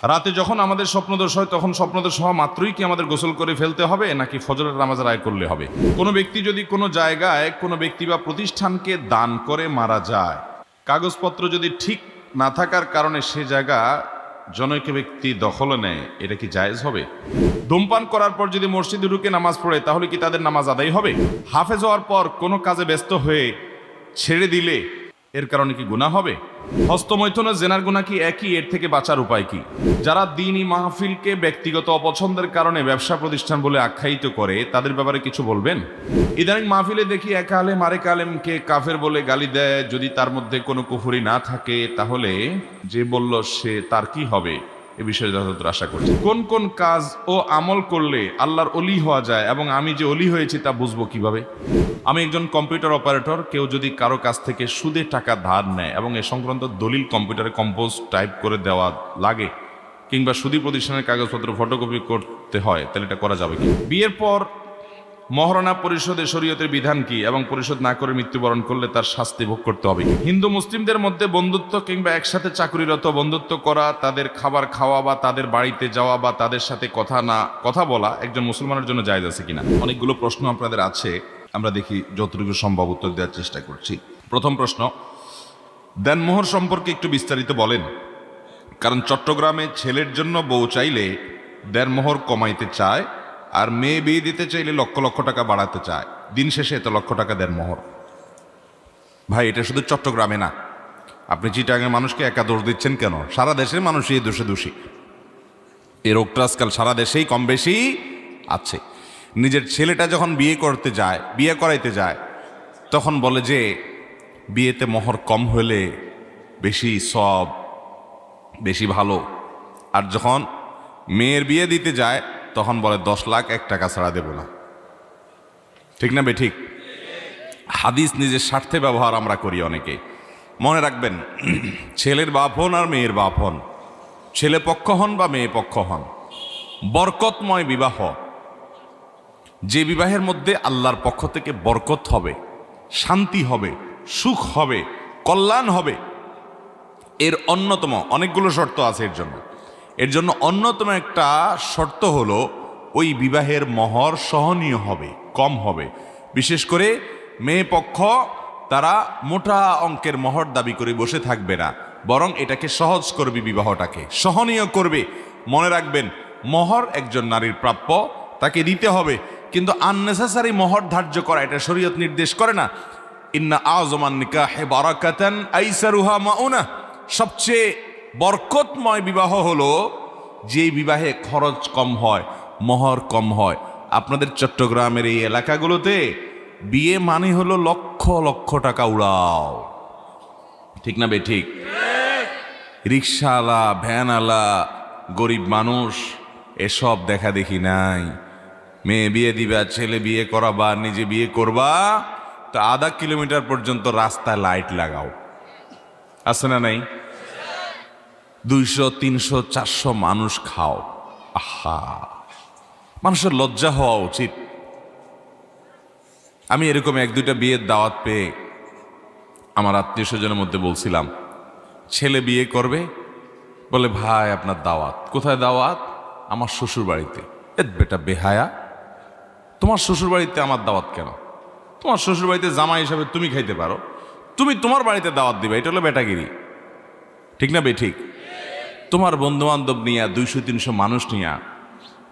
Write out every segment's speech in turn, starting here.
রাতে যখন আমাদের স্বপ্নদোষ হয় তখন স্বপ্নদোষ হওয়া মাত্রই কি আমাদের গোসল করে ফেলতে হবে নাকি ফজরের নামাজ আদায় করলে হবে? কোনো ব্যক্তি যদি কোনো জায়গায় কোনো ব্যক্তি বা প্রতিষ্ঠানকে দান করে মারা যায়, কাগজপত্র যদি ঠিক না থাকার কারণে সে জায়গা জনৈক ব্যক্তি দখলে নেয়, এটা কি জায়েজ হবে? ধূমপান করার পর যদি মসজিদে ঢুকে নামাজ পড়ে তাহলে কি তাদের নামাজ আদায় হবে? হাফেজ হওয়ার পর কোনো কাজে ব্যস্ত হয়ে ছেড়ে দিলে এর কারণে কি গুনাহ হবে? হস্তমৈথুন ও জেনার গুনাহ কি একই? এর থেকে বাঁচার উপায় কি? যারা দ্বীনি মাহফিলকে ব্যক্তিগত অপছন্দের কারণে ব্যবসা প্রতিষ্ঠান বলে আখ্যায়িত করে তাদের ব্যাপারে কিছু বলবেন? ইদানিং মাহফিলে দেখি এক আলেম আরেক আলেমকে কাফের বলে গালি দেয়। যদি তার মধ্যে কোনো কুফরি না থাকে তাহলে যে বলল সে তার কি হবে? এ বিষয়ে যথাযথ আশা করছি। কোন কোন কাজ ও আমল করলে আল্লাহর অলি হওয়া যায় এবং আমি যে অলি হয়েছি তা বুঝবো কিভাবে? আমি একজন কম্পিউটার অপারেটর। কেউ যদি কারো কাছ থেকে সুদে টাকা ধার নেয় এবং এ সংক্রান্ত দলিল কম্পিউটারে কম্পোজ টাইপ করে দেওয়া লাগে কিংবা সুদী প্রতিষ্ঠানের কাগজপত্র ফটোকপি করতে হয়, তাহলে এটা করা যাবে কি? বিয়ের পর মহারণা পরিশোধে শরীয়তের বিধান কি এবং পরিশোধ না করে মৃত্যুবরণ করলে তার শাস্তি ভোগ করতে হবে কি? হিন্দু মুসলিমদের মধ্যে বন্ধুত্ব কিংবা একসাথে চাকরিরত বন্ধুত্ব করা, তাদের খাবার খাওয়া বা তাদের বাড়িতে যাওয়া বা তাদের সাথে কথা বলা একজন মুসলমানের জন্য জায়েজ আছে কিনা? অনেকগুলো প্রশ্ন আপনাদের আছে, আমরা দেখি যতটুকু সম্ভব উত্তর দেওয়ার চেষ্টা করছি। প্রথম প্রশ্ন, দেনমোহর সম্পর্কে একটু বিস্তারিত বলেন। কারণ চট্টগ্রামে ছেলের জন্য বউ চাইলে দেনমোহর কমাইতে চায়, আর মেয়ে বিয়ে দিতে চাইলে লক্ষ লক্ষ টাকা বাড়াতে চায়। দিন শেষে এত লক্ষ টাকা দেনমোহর। ভাই, এটা শুধু চট্টগ্রামে না, আপনি চিটাগাংয়ের মানুষকে একা দোষ দিচ্ছেন কেন? সারা দেশের মানুষই এই দোষে দোষী। এই রোগটা আজকাল সারা দেশেই কম বেশি আছে। নিজের ছেলেটা যখন বিয়ে করাইতে যায় তখন বলে যে বিয়েতে মোহর কম হলে বেশি সব, বেশি ভালো। আর যখন মেয়ের বিয়ে দিতে যায় তখন বলে 10 লাখ 1 টাকা ছাড়া দেব না। ঠিক না ঠিক? হাদিস নিজের স্বার্থে ব্যবহার আমরা করি অনেকে। মনে রাখবেন, ছেলের বাপ হন আর মেয়ের বাপ হন, ছেলে পক্ষ হন বা মেয়ে পক্ষ হন, বরকতময় বিবাহ, যে বিবাহের মধ্যে আল্লাহর পক্ষ থেকে বরকত হবে, শান্তি হবে, সুখ হবে, কল্যাণ হবে, এর অন্যতম অনেকগুলো শর্ত আছে। এর জন্য অন্যতম একটা শর্ত হলো ওই বিবাহের মহর সহনীয় হবে, কম হবে। বিশেষ করে মেয়ে পক্ষ তারা মোটা অঙ্কের মহর দাবি করে বসে থাকবে না, বরং এটাকে সহজ করবে, বিবাহটাকে সহনীয় করবে। মনে রাখবেন, মহর একজন নারীর প্রাপ্য, তাকে দিতে হবে, কিন্তু আননেসেসারি মহর ধার্য করা এটা শরীয়ত নির্দেশ করে না। ইন্না আযমান নিকাহে বারাকাতান আইসারুহা মাউনা, সবচেয়ে বরকতময় বিবাহ হলো যে বিবাহে খরচ কম হয়, মহর কম হয়। আপনাদের চট্টগ্রামের এই এলাকাগুলোতে বিয়ে মানে হলো লক্ষ লক্ষ টাকা উড়াও। ঠিক না ঠিক? রিক্সাওয়ালা, ভ্যানওয়ালা, গরিব মানুষ এসব দেখা দেখি নাই। মেয়ে বিয়ে দিবা, ছেলে বিয়ে করাবা, নিজে বিয়ে করবা, তো আধা কিলোমিটার পর্যন্ত রাস্তায় লাইট লাগাও। আছে না নাই? 200, 300, 400 মানুষ খাও। আহা, মানুষের লজ্জা হওয়া উচিত। আমি এরকম 1-2টা বিয়ের দাওয়াত পেয়ে আমার আত্মীয় স্বজনের মধ্যে বলছিলাম, ছেলে বিয়ে করবে, বলে ভাই আপনার দাওয়াত কোথায়? দাওয়াত আমার শ্বশুর বাড়িতে। বেটা বেহায়া, তোমার শ্বশুর বাড়িতে আমার দাওয়াত কেন? তোমার শ্বশুর বাড়িতে জামাই হিসাবে তুমি খাইতে পারো, তুমি তোমার বাড়িতে দাওয়াত দিবে, এটা হলো বেটাগিরি। ঠিক না ঠিক? তোমার বন্ধু বান্ধব নিয়ে 200-300 মানুষ নিয়ে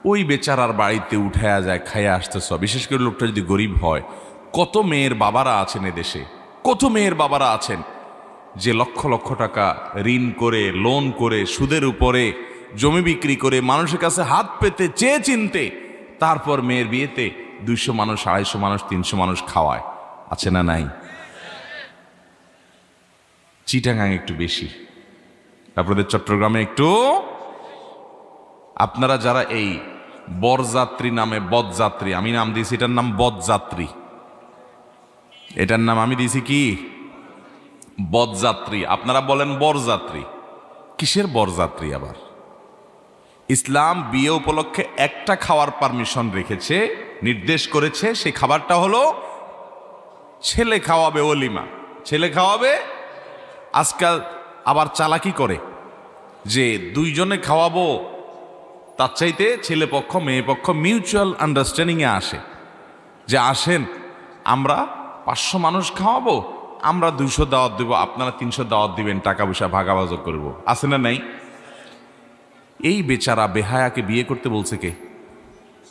ওই বেচারার বাড়িতে উঠায়া যায়, খাইয়া আসতেছ। বিশেষ করে লোকটা যদি গরিব হয়। কত মেয়ের বাবারা আছেন এদেশে, কত মেয়ের বাবারা আছেন যে লক্ষ লক্ষ টাকা ঋণ করে, লোন করে, সুদের উপরে জমি বিক্রি করে, মানুষের কাছে হাত পেতে চেয়ে চিনতে, তারপর মেয়ের বিয়েতে 200 মানুষ, 250 মানুষ, 300 মানুষ খাওয়ায়। আছে না নাই? চিটাগাং একটু বেশি, আপনাদের চট্টগ্রামে একটু। আপনারা যারা এই বরযাত্রী নামে বদযাত্রী, আমি নাম দিয়েছি এটার নাম বদযাত্রী, এটার নাম আমি দিয়েছি কি? বদযাত্রী। আপনারা বলেন বরযাত্রী। কিসের বরযাত্রী আবার? ইসলাম বিয়ে উপলক্ষে একটা খাওয়ার পারমিশন রেখেছে, নির্দেশ করেছে। সেই খাবারটা হলো ছেলে খাওয়াবে ওলিমা, ছেলে খাওয়াবে। আজকাল আবার চালাকি করে, যে দুইজনে খাওয়াবো, তার চাইতে ছেলে পক্ষ মেয়ে পক্ষ মিউচুয়াল আন্ডারস্ট্যান্ডিংয়ে আসে যে আসেন আমরা 500 মানুষ খাওয়াবো, আমরা 200 দাওয়াত দেবো, আপনারা 300 দাওয়াত দিবেন, টাকা পয়সা ভাগাভাগ করবো। আছে না নাই? এই বেচারা বেহায়াকে বিয়ে করতে বলছে কে?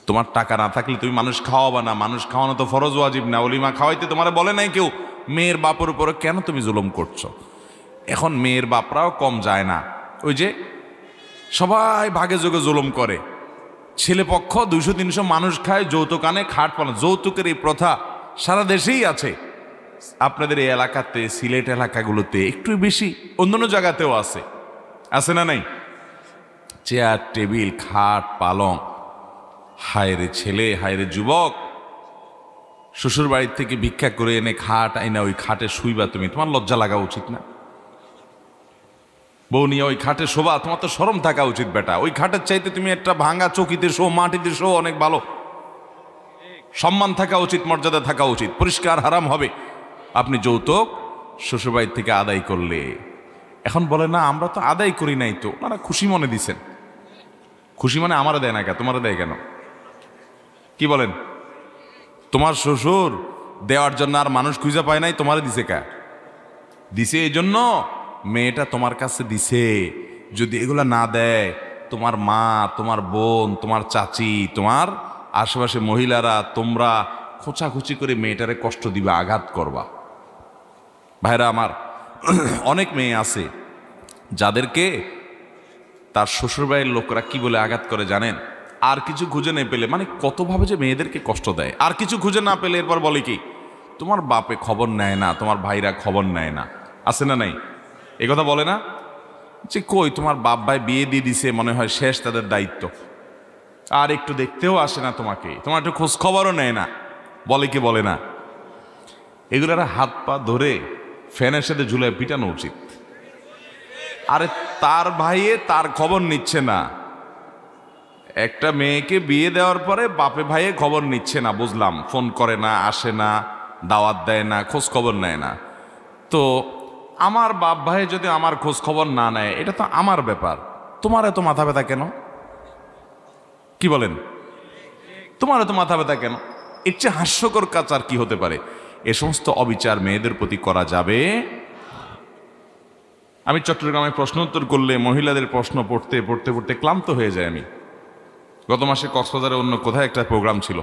তোমার টাকা না থাকলে তুমি মানুষ খাওয়াবা না। মানুষ খাওয়ানো তো ফরজ ওয়াজিব না। ওলিমা খাওয়াইতে তোমার বলে নাই কেউ। মেয়ের বাপের উপরে কেন তুমি জুলুম করছো? এখন মেয়ের বাপরাও কম যায় না, ওই যে সবাই ভাগে যোগে জুলুম করে। ছেলে পক্ষ 200-300 মানুষ খায়, যৌতুক আনে, খাট পান। যৌতুকের এই প্রথা সারা দেশেই আছে। আপনাদের এই এলাকাতে, সিলেট এলাকাগুলোতে একটু বেশি, অন্যান্য জায়গাতেও আছে। আছে না নাই? চেয়ার টেবিল খাট পালং, হায়রে ছেলে হায়রে যুবক, শ্বশুর বাড়ির থেকে ভিক্ষা করে এনে খাট আইনা ওই খাটে শুইবা তুমি, তোমার লজ্জা লাগা উচিত না? বউ নিয়ে ওই খাটে শোবা, তোমার তো শরম থাকা উচিত বেটা। ওই খাটের চাইতে তুমি একটা ভাঙা চৌকিতে শো, মাটিতে শো, অনেক ভালো। সম্মান থাকা উচিত, মর্যাদা থাকা উচিত। পরিষ্কার হারাম হবে আপনি যৌতুক শ্বশুরবাড়ির থেকে আদায় করলে। এখন বলে না আমরা তো আদায় করি নাই, তো ওনারা খুশি মনে দিছেন। খুশি মানে আমারা দেয় না কেন, তোমারা দেয় কেন? কি বলেন? তোমার শ্বশুর দেওয়ার জন্য আর মানুষ খুঁজে পায় নাই, তোমারে দিছে কা? দিছে এই জন্য মেয়েটা তোমার কাছে দিছে। যদি এগুলা না দেয়, তোমার মা, তোমার বোন, তোমার চাচি, তোমার আশেপাশে মহিলারা, তোমরা খোঁচাখুচি করে মেয়েটারে কষ্ট দিবা, আঘাত করবা। ভাইরা আমার, অনেক মেয়ে আছে যাদেরকে তার শ্বশুরবাড়ির লোকরা কি বলে আঘাত করে জানেন? আর কিছু খুঁজে না পেলে, মানে কতভাবে যে মেয়েদেরকে কষ্ট দেয়। আর কিছু খুঁজে না পেলে এরপর বলে কি, তোমার বাপে খবর নেয় না, তোমার ভাইরা খবর নেয় না। আছে না নাই? এ কথা বলে না যে কই তোমার বাপ ভাই বিয়ে দিয়ে দিছে, মনে হয় শেষ তাদের দায়িত্ব, আর একটু দেখতেও আসে না তোমাকে, তোমার একটু খোঁজ খবরও নেয় না। বলে কি বলে না? এগুলোর হাত পা ধরে ফ্যানের সাথে ঝুলে পিটানো উচিত। আরে তার ভাইয়ে তার খবর নিচ্ছে না। একটা মেয়েকে বিয়ে দেওয়ার পরে বাপে ভাইয়ে খবর নিচ্ছে না, বুঝলাম, ফোন করে না, আসে না, দাওয়াত দেয় না, খোঁজ খবর নেয় না। তো আমার বাপ ভাই যদি আমার খোঁজ খবর না নেয়, এটা তো আমার ব্যাপার। তোমার এত মাথা ব্যথা কেন? কি বলেন? তোমার এত মাথা ব্যথা কেন? এর চেয়ে হাস্যকর কাজ আর কি হতে পারে? এ সমস্ত অবিচার মেয়েদের প্রতি করা যাবে? আমি চট্টগ্রামে প্রশ্ন উত্তর করলে মহিলাদের প্রশ্ন পড়তে পড়তে পড়তে ক্লান্ত হয়ে যায়। আমি গত মাসে কক্সবাজারে অন্য কোথায় একটা প্রোগ্রাম ছিল,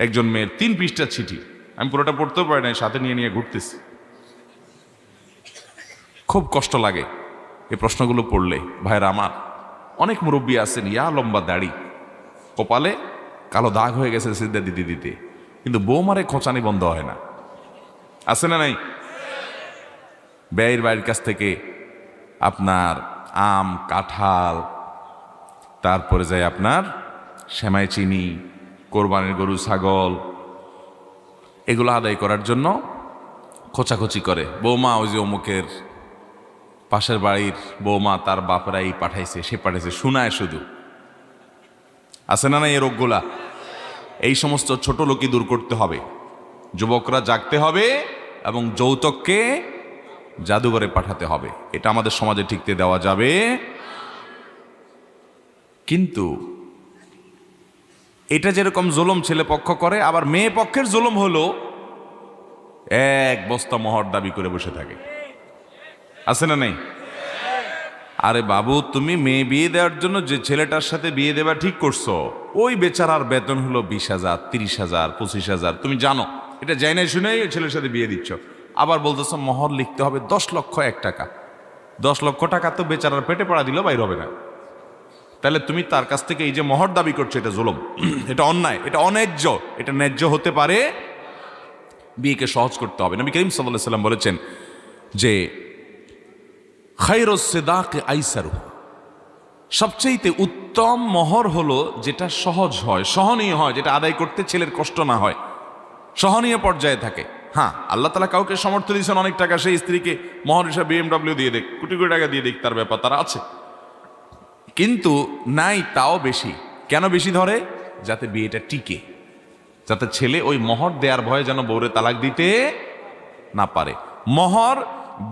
একজন মেয়ের 3 পৃষ্ঠা চিঠি, আমি পুরোটা পড়তেও পারি নাই, সাথে নিয়ে নিয়ে ঘুরতেছি। খুব কষ্ট লাগে এই প্রশ্নগুলো পড়লে। ভাইরা আমার, অনেক মুরব্বী আছেন, ইয়া লম্বা দাড়ি, কপালে কালো দাগ হয়ে গেছে সিদ্ধা দিতে দিতে, কিন্তু বৌমারে খোঁচানি বন্ধ হয় না। আছে না নাই? ব্যয়ের বাড়ির কাছ থেকে আপনার আম, কাঁঠাল, তারপরে যায় আপনার সেমাই, চিনি, কোরবানির গরু, ছাগল, এগুলো আদায় করার জন্য খোঁচাখুচি করে। বৌমা ওই যে অমুকের পাশের বাড়ির বৌমা, তার বাপরা এই পাঠাইছে, সে পাঠাইছে, শোনায় শুধু। আছে না না এই রোগগুলা? এই সমস্ত ছোট লোকই দূর করতে হবে। যুবকরা জাগতে হবে এবং যৌতুককে জাদুঘরে পাঠাতে হবে। এটা আমাদের সমাজে টিকতে দেওয়া যাবে। কিন্তু এটা যেরকম জুলুম ছেলে পক্ষ করে, আবার মেয়ে পক্ষের জুলুম হলো 1 বস্তা মোহর দাবি করে বসে থাকে। আছে না নেই? আরে বাবু, তুমি মেয়ে বিয়ে দেওয়ার জন্য যে ছেলেটার সাথে বিয়ে দেওয়া ঠিক করছো, ওই বেচারার বেতন হলো 20,000, 30,000, 25,000। তুমি জানো, এটা যাই না শুনেই ওই ছেলের সাথে বিয়ে দিচ্ছ। আবার বলতেছ মোহর লিখতে হবে 10 লক্ষ 1 টাকা। 10 লক্ষ টাকা তো বেচারার পেটে পড়া দিলেও বাইর হবে না। তাহলে তুমি তার কাছ থেকে এই যে মোহর দাবি করছো, এটা জুলুম, এটা অন্যায়, এটা অন্যায্য। এটা ন্যায্য হতে পারে, বিয়েকে সহজ করতে হবে। নবী করিম সাল্লাল্লাহু আলাইহি সাল্লাম বলেছেন যে খায়রুস সিদাকি আইসারু, সবচেয়ে উত্তম মোহর হলো যেটা সহজ হয়, সহনীয় হয়, যেটা আদায় করতে ছেলের কষ্ট না হয়, সহনীয় পর্যায়ে থাকে। হ্যাঁ, আল্লাহ তাআলা কাউকে সামর্থ্য দিয়েছেন অনেক টাকা, সেই স্ত্রীকে মোহর হিসাবে BMW দিয়ে দেখ, কোটি কোটি টাকা দিয়ে দেখ, তার ব্যাপার, তারা আছে। কিন্তু নাই তাও বেশি। কেন বেশি ধরে? যাতে বিয়েটা টিকে, যাতে ছেলে ওই মোহর দেওয়ার ভয়ে যেন বউরে তালাক দিতে না পারে। মোহর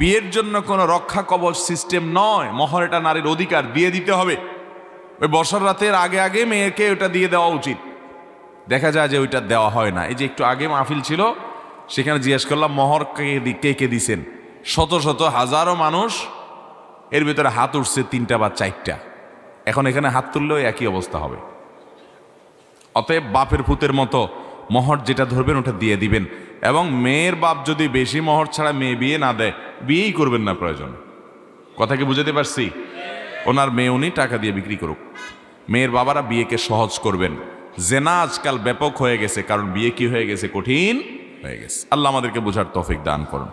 বিয়ের জন্য কোনো রক্ষা কবচ সিস্টেম নয়। মহর এটা নারীর অধিকার, দিয়ে দিতে হবে। ওই বর্ষার রাতের আগে আগে মেয়েকে ওটা দিয়ে দেওয়া উচিত। দেখা যায় যে ওইটা দেওয়া হয় না। এই যে একটু আগে মাহফিল ছিল, সেখানে জিজ্ঞেস করলাম মহর কে কে দিছেন। শত শত হাজারো মানুষ, এর ভিতরে হাত উঠছে 3টা বা 4টা। এখন এখানে হাত তুললেও একই অবস্থা হবে। অতএব বাপের ভূতের মতো মহর যেটা ধরবেন ওটা দিয়ে দিবেন। এবং মেয়ের বাপ যদি বেশি মহর ছাড়া মেয়ে বিয়ে না দেয়, বিয়েই করবেন না প্রয়োজন। কথা কি বুঝাতে পারছি? ওনার মেয়ে উনি টাকা দিয়ে বিক্রি করুক। মেয়ের বাবারা বিয়েকে সহজ করবেন। জেনা আজকাল ব্যাপক হয়ে গেছে, কারণ বিয়ে কি হয়ে গেছে, কঠিন হয়ে গেছে। আল্লাহ আমাদেরকে বোঝার তৌফিক দান করুন।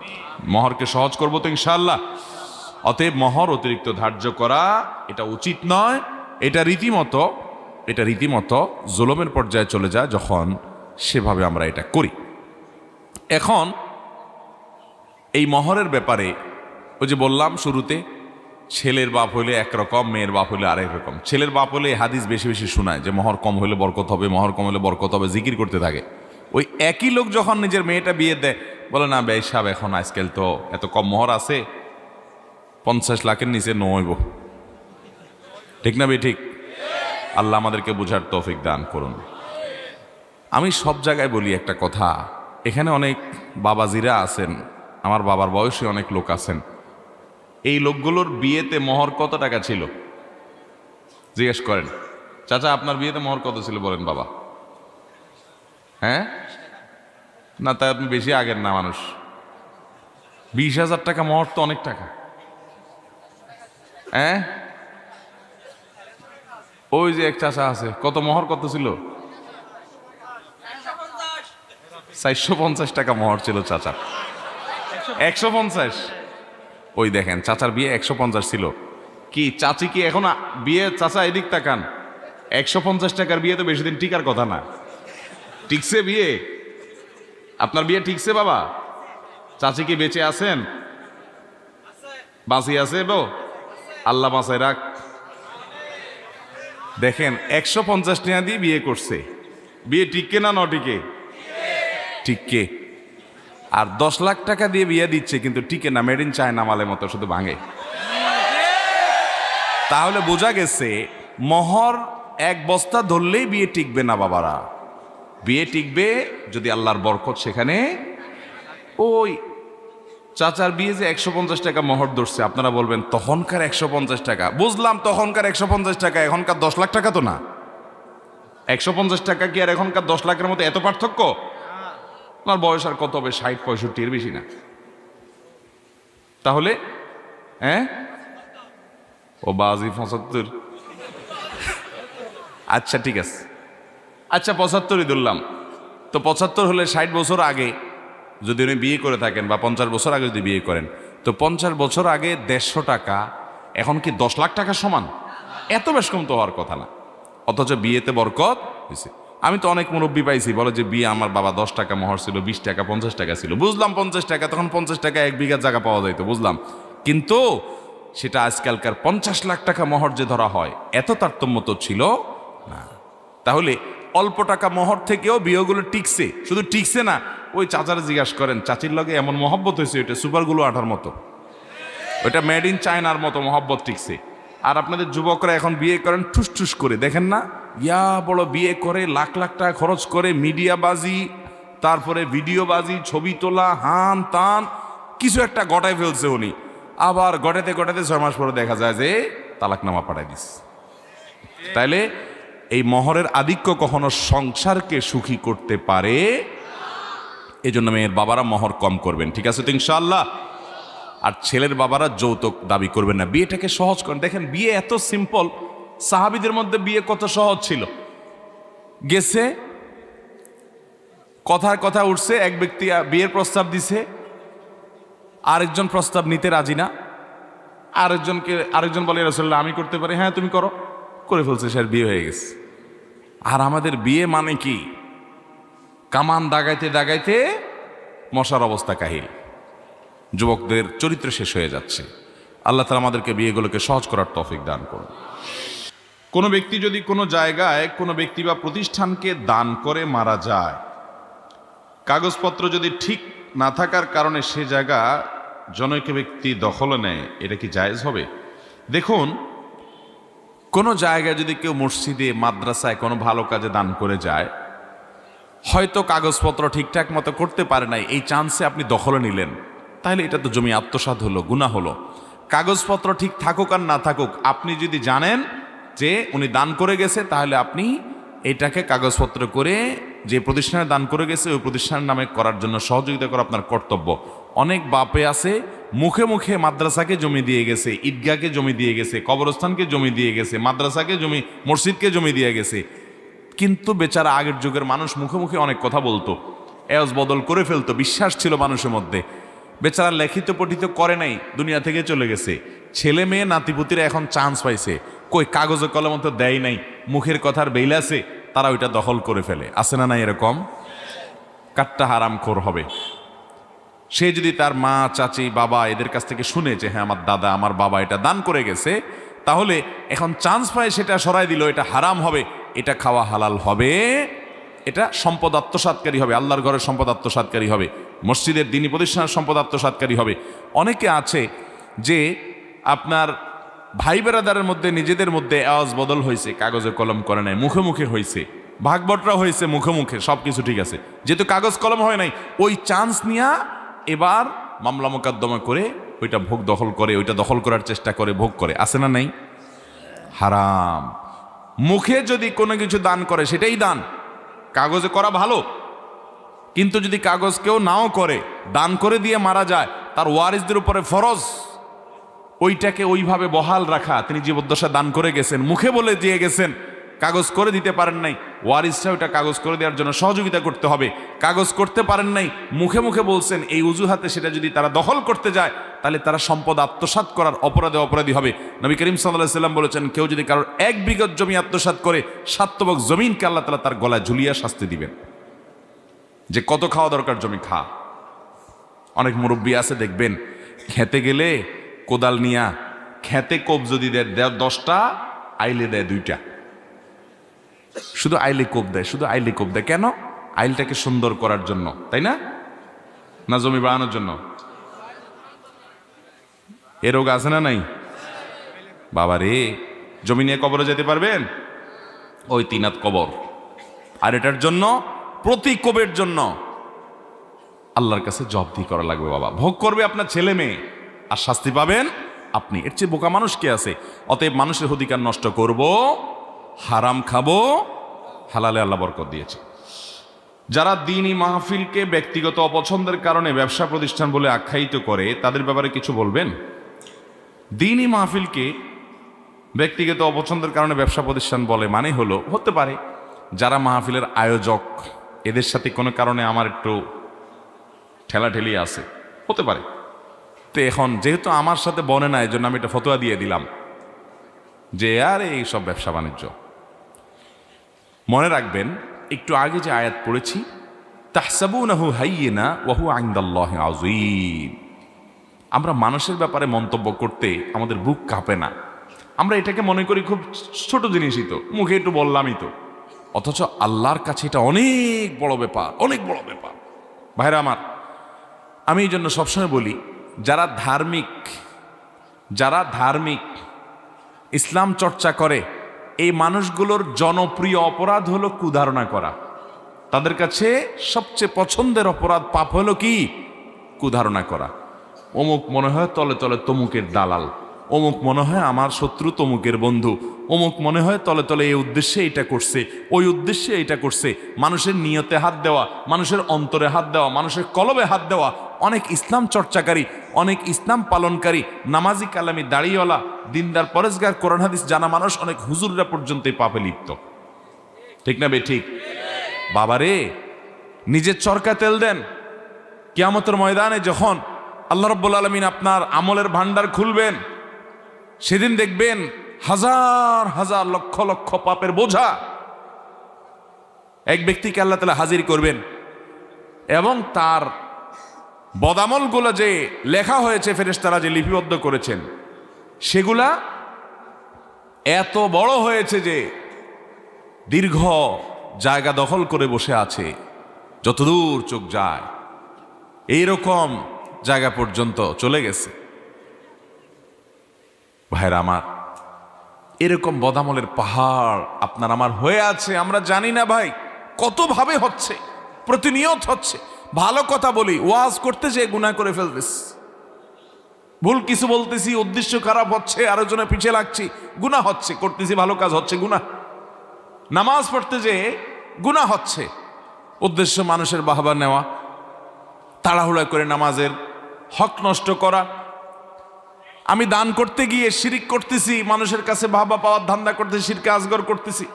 মহরকে সহজ করবো তো ইনশাআল্লাহ। অতএব মহর অতিরিক্ত ধার্য করা এটা উচিত নয়। এটা রীতিমতো জুলুমের পর্যায়ে চলে যায় যখন সেভাবে আমরা এটা করি। এখন এই মহরের ব্যাপারে ওই যে বললাম শুরুতে, ছেলের বাপ হইলে একরকম, মেয়ের বাপ হইলে আরেক রকম। ছেলের বাপ হলে হাদিস বেশি বেশি শোনায় যে মহর কম হলে বরকত হবে, মহর কম হলে বরকত হবে, জিকির করতে থাকে। ওই একই লোক যখন নিজের মেয়েটা বিয়ে দেয়, বলে না বে সাহেব এখন আজকাল তো এত কম মহর আছে, 50 লাখের নিচে নইব। ঠিক না বে ঠিক? আল্লাহ আমাদেরকে বোঝার তৌফিক দান করুন। আমি সব জায়গায় বলি একটা কথা, এখানে অনেক বাবাজিরা আছেন, আমার বাবার বয়সী অনেক লোক আছেন। এই লোকগুলোর বিয়েতে মহর কত টাকা ছিল জিজ্ঞেস করেন। চাচা আপনার বিয়েতে মহর কত ছিল বলেন বাবা? হ্যাঁ না, তাই আপনি বেশি আগের না মানুষ। 20,000 টাকা মহর তো অনেক টাকা। হ্যাঁ, ওই যে এক চাচা আছে, কত মহর কত ছিল? 450 টাকা মহর ছিল চাচা। 150? ওই দেখেন চাচার বিয়ে 150 ছিল। কি চাচি কি এখন বিয়ে? চাচা এদিক তাকান, 150 টাকার বিয়ে তো বেশি দিন টিকার কথা না। ঠিকছে বিয়ে? আপনার বিয়ে ঠিকছে বাবা? চাচি কি বেঁচে আছেন? বাঁচি আছে বো? আল্লাহ বাঁচাই রাখ। দেখেন 150 টাকা দিয়ে বিয়ে করছে। বিয়ে টিকে না নটিকে? টিকে। আর 10 লাখ টাকা দিয়ে বিয়ে দিচ্ছে, কিন্তু টিকে না, মেড ইন চায়না মালের মতো শুধু ভাঙে। তাহলে বোঝা গেছে মহর এক বস্তা ধরলেই বিয়ে টিকবে না বাবারা। বিয়ে টিকবে যদি আল্লাহর বরকত সেখানে। ওই চাচার বিয়ে যে 150 টাকা মহর ধরছে, আপনারা বলবেন তখনকার 150 টাকা। বুঝলাম তখনকার 150 টাকা, এখনকার 10 লাখ টাকা তো না। 150 টাকা কি আর এখনকার 10 লাখের মধ্যে এত পার্থক্য? আপনার বয়স আর কত হবে? 60-65 এর বেশি না। তাহলে হ্যাঁ, ও বাজি 75। আচ্ছা ঠিক আছে, আচ্ছা 75ই ধরলাম। তো 75 হলে 60 বছর আগে যদি উনি বিয়ে করে থাকেন, বা 50 বছর আগে যদি বিয়ে করেন, তো 50 বছর আগে 150 টাকা এখন কি 10 লাখ টাকা সমান? এত বেশ কম তো হওয়ার কথা না। অথচ বিয়েতে বরকত হয়েছে। আমি তো অনেক মুরব্বী পাইছি বলে যে বিয়ে আমার বাবা 10 টাকা মহর ছিল, 20 টাকা 50 টাকা ছিল। বুঝলাম 50 টাকা, তখন 50 টাকা 1 বিঘা জায়গা পাওয়া যাইত, বুঝলাম। কিন্তু সেটা আজকালকার 50 লাখ টাকা মহর যে ধরা হয়, এত তারতম্য তো ছিল না। তাহলে অল্প টাকা মহর থেকেও বিয়েগুলো টিকছে। শুধু টিকছে না, ওই চাচারা জিজ্ঞাসা করেন চাচির লগে এমন মহব্বত হয়েছে, ওইটা সুপারগুলো আঠার মতো, ওইটা মেড ইন চায়নার মতো মহব্বত টিকছে। আর আপনাদের যুবকরা এখন বিয়ে করেন ঠুস ঠুস করে, দেখেন না? ইয়া বড় বিয়ে করে, লাখ লাখ টাকা খরচ করে, মিডিয়া বাজি, তারপরে ভিডিও বাজি, ছবি তোলা, হান তান কিছু একটা গটায় ফেলছে উনি। আবার গটাতে 6 মাস পরে দেখা যায় যে তালাকনামা পাঠাই দিস। তাইলে এই মহরের আধিক্য কখনো সংসারকে সুখী করতে পারে। এই জন্য মেয়ের বাবারা মহর কম করবেন, ঠিক আছে তো ইনশাআল্লাহ? আর ছেলের বাবারা যৌতুক দাবি করবেন না। বিয়েটাকে সহজ করেন। দেখেন বিয়ে এত সিম্পল। সাহাবীদের মধ্যে বিয়ে কত সহজ ছিল। গেছে, কথার কথা উঠছে, এক ব্যক্তি বিয়ের প্রস্তাব দিছে, আরেকজন প্রস্তাব নিতে রাজি না। আরেকজন বলে রাসূলুল্লাহ আমি করতে পারি। হ্যাঁ তুমি করো। করে ফেলছে, সে বিয়ে হয়ে গেছে। আর আমাদের বিয়ে মানে কি? কামান দাগাইতে দাগাইতে মশার অবস্থা কাহিল। যুবকদের চরিত্র শেষ হয়ে যাচ্ছে। আল্লাহ তাআলা আমাদেরকে বিয়েগুলোকে সহজ করার তৌফিক দান করুন। কোনো ব্যক্তি যদি কোনো জায়গায় কোনো ব্যক্তি বা প্রতিষ্ঠানকে দান করে মারা যায়, কাগজপত্র যদি ঠিক না থাকার কারণে সে জায়গা জনৈক ব্যক্তি দখলে নেয়, এটা কি জায়েজ হবে? দেখুন, কোনো জায়গায় যদি কেউ মসজিদে মাদ্রাসায় কোনো ভালো কাজে দান করে যায়, হয়তো কাগজপত্র ঠিকঠাক মতো করতে পারে নাই, এই চান্সে আপনি দখলে নিলেন, তাহলে এটা তো জমি আত্মসাৎ হলো, গুনাহ হলো। কাগজপত্র ঠিক থাকুক আর না থাকুক, আপনি যদি জানেন যে উনি দান করে গেছে, তাহলে আপনি এটাকে কাগজপত্র করে যে প্রতিষ্ঠানে দান করে গেছে ওই প্রতিষ্ঠানের নামে করার জন্য সহযোগিতা করা আপনার কর্তব্য। অনেক বাপে আছে মুখে মুখে মাদ্রাসাকে জমি দিয়ে গেছে, ঈদগাহকে জমি দিয়ে গেছে, কবরস্থানকে জমি দিয়ে গেছে, মাদ্রাসাকে জমি, মসজিদকে জমি দিয়ে গেছে, কিন্তু বেচারা আগের যুগের মানুষ মুখে মুখে অনেক কথা বলতো, এওজ বদল করে ফেলতো, বিশ্বাস ছিল মানুষের মধ্যে। বেচারা লিখিত পঠিত করে নাই, দুনিয়া থেকে চলে গেছে। ছেলে মেয়ে নাতিপুতিরা এখন চান্স পাইছে, কই কাগজে কলম তো দেয় নাই, মুখের কথার বেইল আছে, তারা ওইটা দখল করে ফেলে। আছে না নাই এরকম? কাট্টা হারামখোর হবে সে যদি তার মা, চাচি, বাবা এদের কাছ থেকে শুনে যে হ্যাঁ আমার দাদা, আমার বাবা এটা দান করে গেছে, তাহলে এখন চান্স পায় সেটা সরাই দিল, এটা হারাম হবে, এটা খাওয়া হালাল হবে, এটা সম্পদ আত্মসাৎকারী হবে, আল্লাহর ঘরের সম্পদ আত্মসাৎকারী হবে, মসজিদের দ্বীনি প্রতিষ্ঠানের সম্পদ আত্মসাৎকারী হবে। অনেকে আছে যে আপনার ভাই বেরাদারের মধ্যে নিজেদের মধ্যে আওয়াজ বদল হয়েছে, কাগজে কলম করে নাই, মুখে মুখে হয়েছে, ভাগবটরা হয়েছে মুখে মুখে, সব কিছু ঠিক আছে, যেহেতু কাগজ কলম হয় নাই, ওই চান্স নিয়া এবার মামলা মোকদ্দমা করে ওইটা ভোগ দখল করে, ওইটা দখল করার চেষ্টা করে, ভোগ করে। আছে না নাই? হারাম। মুখে যদি কোনো কিছু দান করে সেটাই দান, কাগজে করা ভালো, কিন্তু যদি কাগজ কেউ নাও করে, দান করে দিয়ে মারা যায়, তার ওয়ারিসদের উপরে ফরজ ওইটাকে ওইভাবে বহাল রাখা। তিনি জীবদ্দশা দান করে গেছেন, মুখে বলে দিয়ে গেছেন, কাগজ করে দিতে পারেন নাই, ওয়ারিসরা ওইটা কাগজ করে দেওয়ার জন্য সহযোগিতা করতে হবে। কাগজ করতে পারেন নাই, মুখে মুখে বলছেন, এই অজুহাতে সেটা যদি তারা দখল করতে যায়, তাহলে তারা সম্পদ আত্মসাৎ করার অপরাধী হবে। নবী করিম সাল্লাল্লাহু আলাইহি সাল্লাম বলেছেন, কেউ যদি কারোর 1 বিঘত জমি আত্মসাৎ করে, 7 তবক জমিনকে আল্লাহ তাআলা তার গলায় ঝুলিয়ে শাস্তি দিবেন। যে কত খাওয়া দরকার জমি খা। অনেক মুরব্বী আছে দেখবেন, খেতে গেলে কোদাল নিয়া খেতে কোপ যদি দেয় 10টা, আইলে দেয় 2টা, শুধু আইলে কোপ দেয়, শুধু আইলে কোপ দেয়। কেন? আইলটাকে সুন্দর করার জন্য, তাই না? না জমি বাড়ানোর জন্য? এ রোগ আছে না নাই? বাবা রে, জমি নিয়ে কবরে যেতে পারবেন? ওই 3 হাত কবর। আর এটার জন্য, প্রতি কোবের জন্য আল্লাহর কাছে জবাবদিহি করা লাগবে। বাবা, ভোগ করবে আপনার ছেলে মেয়ে, আর শাস্তি পাবেন আপনি। এর চেয়ে বোকা মানুষ কে আছে? অতএব মানুষের অধিকার নষ্ট করব, হারাম খাবো, হালালে আল্লাহ বরকত দিয়েছে। যারা দ্বীনি মাহফিলকে ব্যক্তিগত অপছন্দের কারণে ব্যবসা প্রতিষ্ঠান বলে আখ্যায়িত করে, তাদের ব্যাপারে কিছু বলবেন? দ্বীনি মাহফিলকে ব্যক্তিগত অপছন্দের কারণে ব্যবসা প্রতিষ্ঠান বলে মানে হলো, হতে পারে যারা মাহফিলের আয়োজক, এদের সাথে কোনো কারণে আমার একটু ঠেলাঠেলি আছে, হতে পারে। তো এখন যেহেতু আমার সাথে বনে না, এই জন্য আমি একটা ফতোয়া দিয়ে দিলাম যে আর এই সব ব্যবসা বাণিজ্য। মনে রাখবেন, একটু আগে যে আয়াত পড়েছি, তাহসাবুনাহু হাইয়িনা ওয়া হুয়া ইনদাল্লাহি আযীম। আমরা মানুষের ব্যাপারে মন্তব্য করতে আমাদের বুক কাঁপে না, আমরা এটাকে মনে করি খুব ছোট জিনিসই, তো মুখে একটু বললামই তো, অথচ আল্লাহর কাছে এটা অনেক বড় ব্যাপার, অনেক বড় ব্যাপার। ভাইরা আমার, আমি এই জন্য সবসময় বলি, যারা ধার্মিক ইসলাম চর্চা করে, এই মানুষগুলোর জনপ্রিয় অপরাধ হলো কুধারণা করা। তাদের কাছে সবচেয়ে পছন্দের অপরাধ, পাপ হলো কি? কুধারণা করা। অমুক মনে হয় তলে তলে তমুকের দালাল, অমুক মনে হয় আমার শত্রু তমুকের বন্ধু, অমুক মনে হয় তলে তলে এই উদ্দেশ্যে এটা করছে, ওই উদ্দেশ্যে এটা করছে। মানুষের নিয়তে হাত দেওয়া, মানুষের অন্তরে হাত দেওয়া, মানুষের কলবে হাত দেওয়া। অনেক ইসলাম চর্চাকারী, অনেক ইসলাম পালনকারী, নামাজি, কালামি, দাড়িওয়ালা, দিনদার, পরেজগার, কোরআন হাদিস জানা মানুষ, অনেক হুজুররা পর্যন্ত এই পাপে লিপ্ত। ঠিক না বে ঠিক? বাবারে, নিজের চরকা তেল দেন। কিয়ামতের ময়দানে যখন আল্লাহ রাব্বুল আলামিন আপনার আমলের ভান্ডার খুলবেন, সেদিন দেখবেন হাজার হাজার লক্ষ লক্ষ পাপের বোঝা এক ব্যক্তিকে আল্লাহ তাআলা হাজির করবেন, এবং তার বদামলগুলো যে লেখা হয়েছে, ফেরেশতারা যে লিপিবদ্ধ করেছেন, সেগুলা এত বড় হয়েছে যে দীর্ঘ জায়গা দখল করে বসে আছে, যতদূর চোখ যায়। এইরকম জায়গা পর্যন্ত চলে গেছে। ভাইরা আমার, এরকম বদামলের পাহাড় আপনার আমার হয়ে আছে, আমরা জানি না ভাই কত ভাবে হচ্ছে, প্রতিনিয়ত হচ্ছে। ভালো কথা বলি, ওয়াজ করতে যে গুনাহ করে ফেলতেছি, ভুল কিছু বলতেছি, উদ্দেশ্য খারাপ হচ্ছে, আরো জনে পিছিয়ে লাগছি, গুনাহ হচ্ছে, করতেছি ভালো কাজ হচ্ছে গুনাহ। নামাজ পড়তে যে গুনাহ হচ্ছে, উদ্দেশ্য মানুষের বাহবা নেওয়া, তাড়াহুড়া করে নামাজের হক নষ্ট করা। আমি দান করতে গিয়ে শিরিক করতেছি, মানুষের কাছে বাহবা পাওয়ার ধান্দা করতেছি, শিরকে আসগর করতেছি,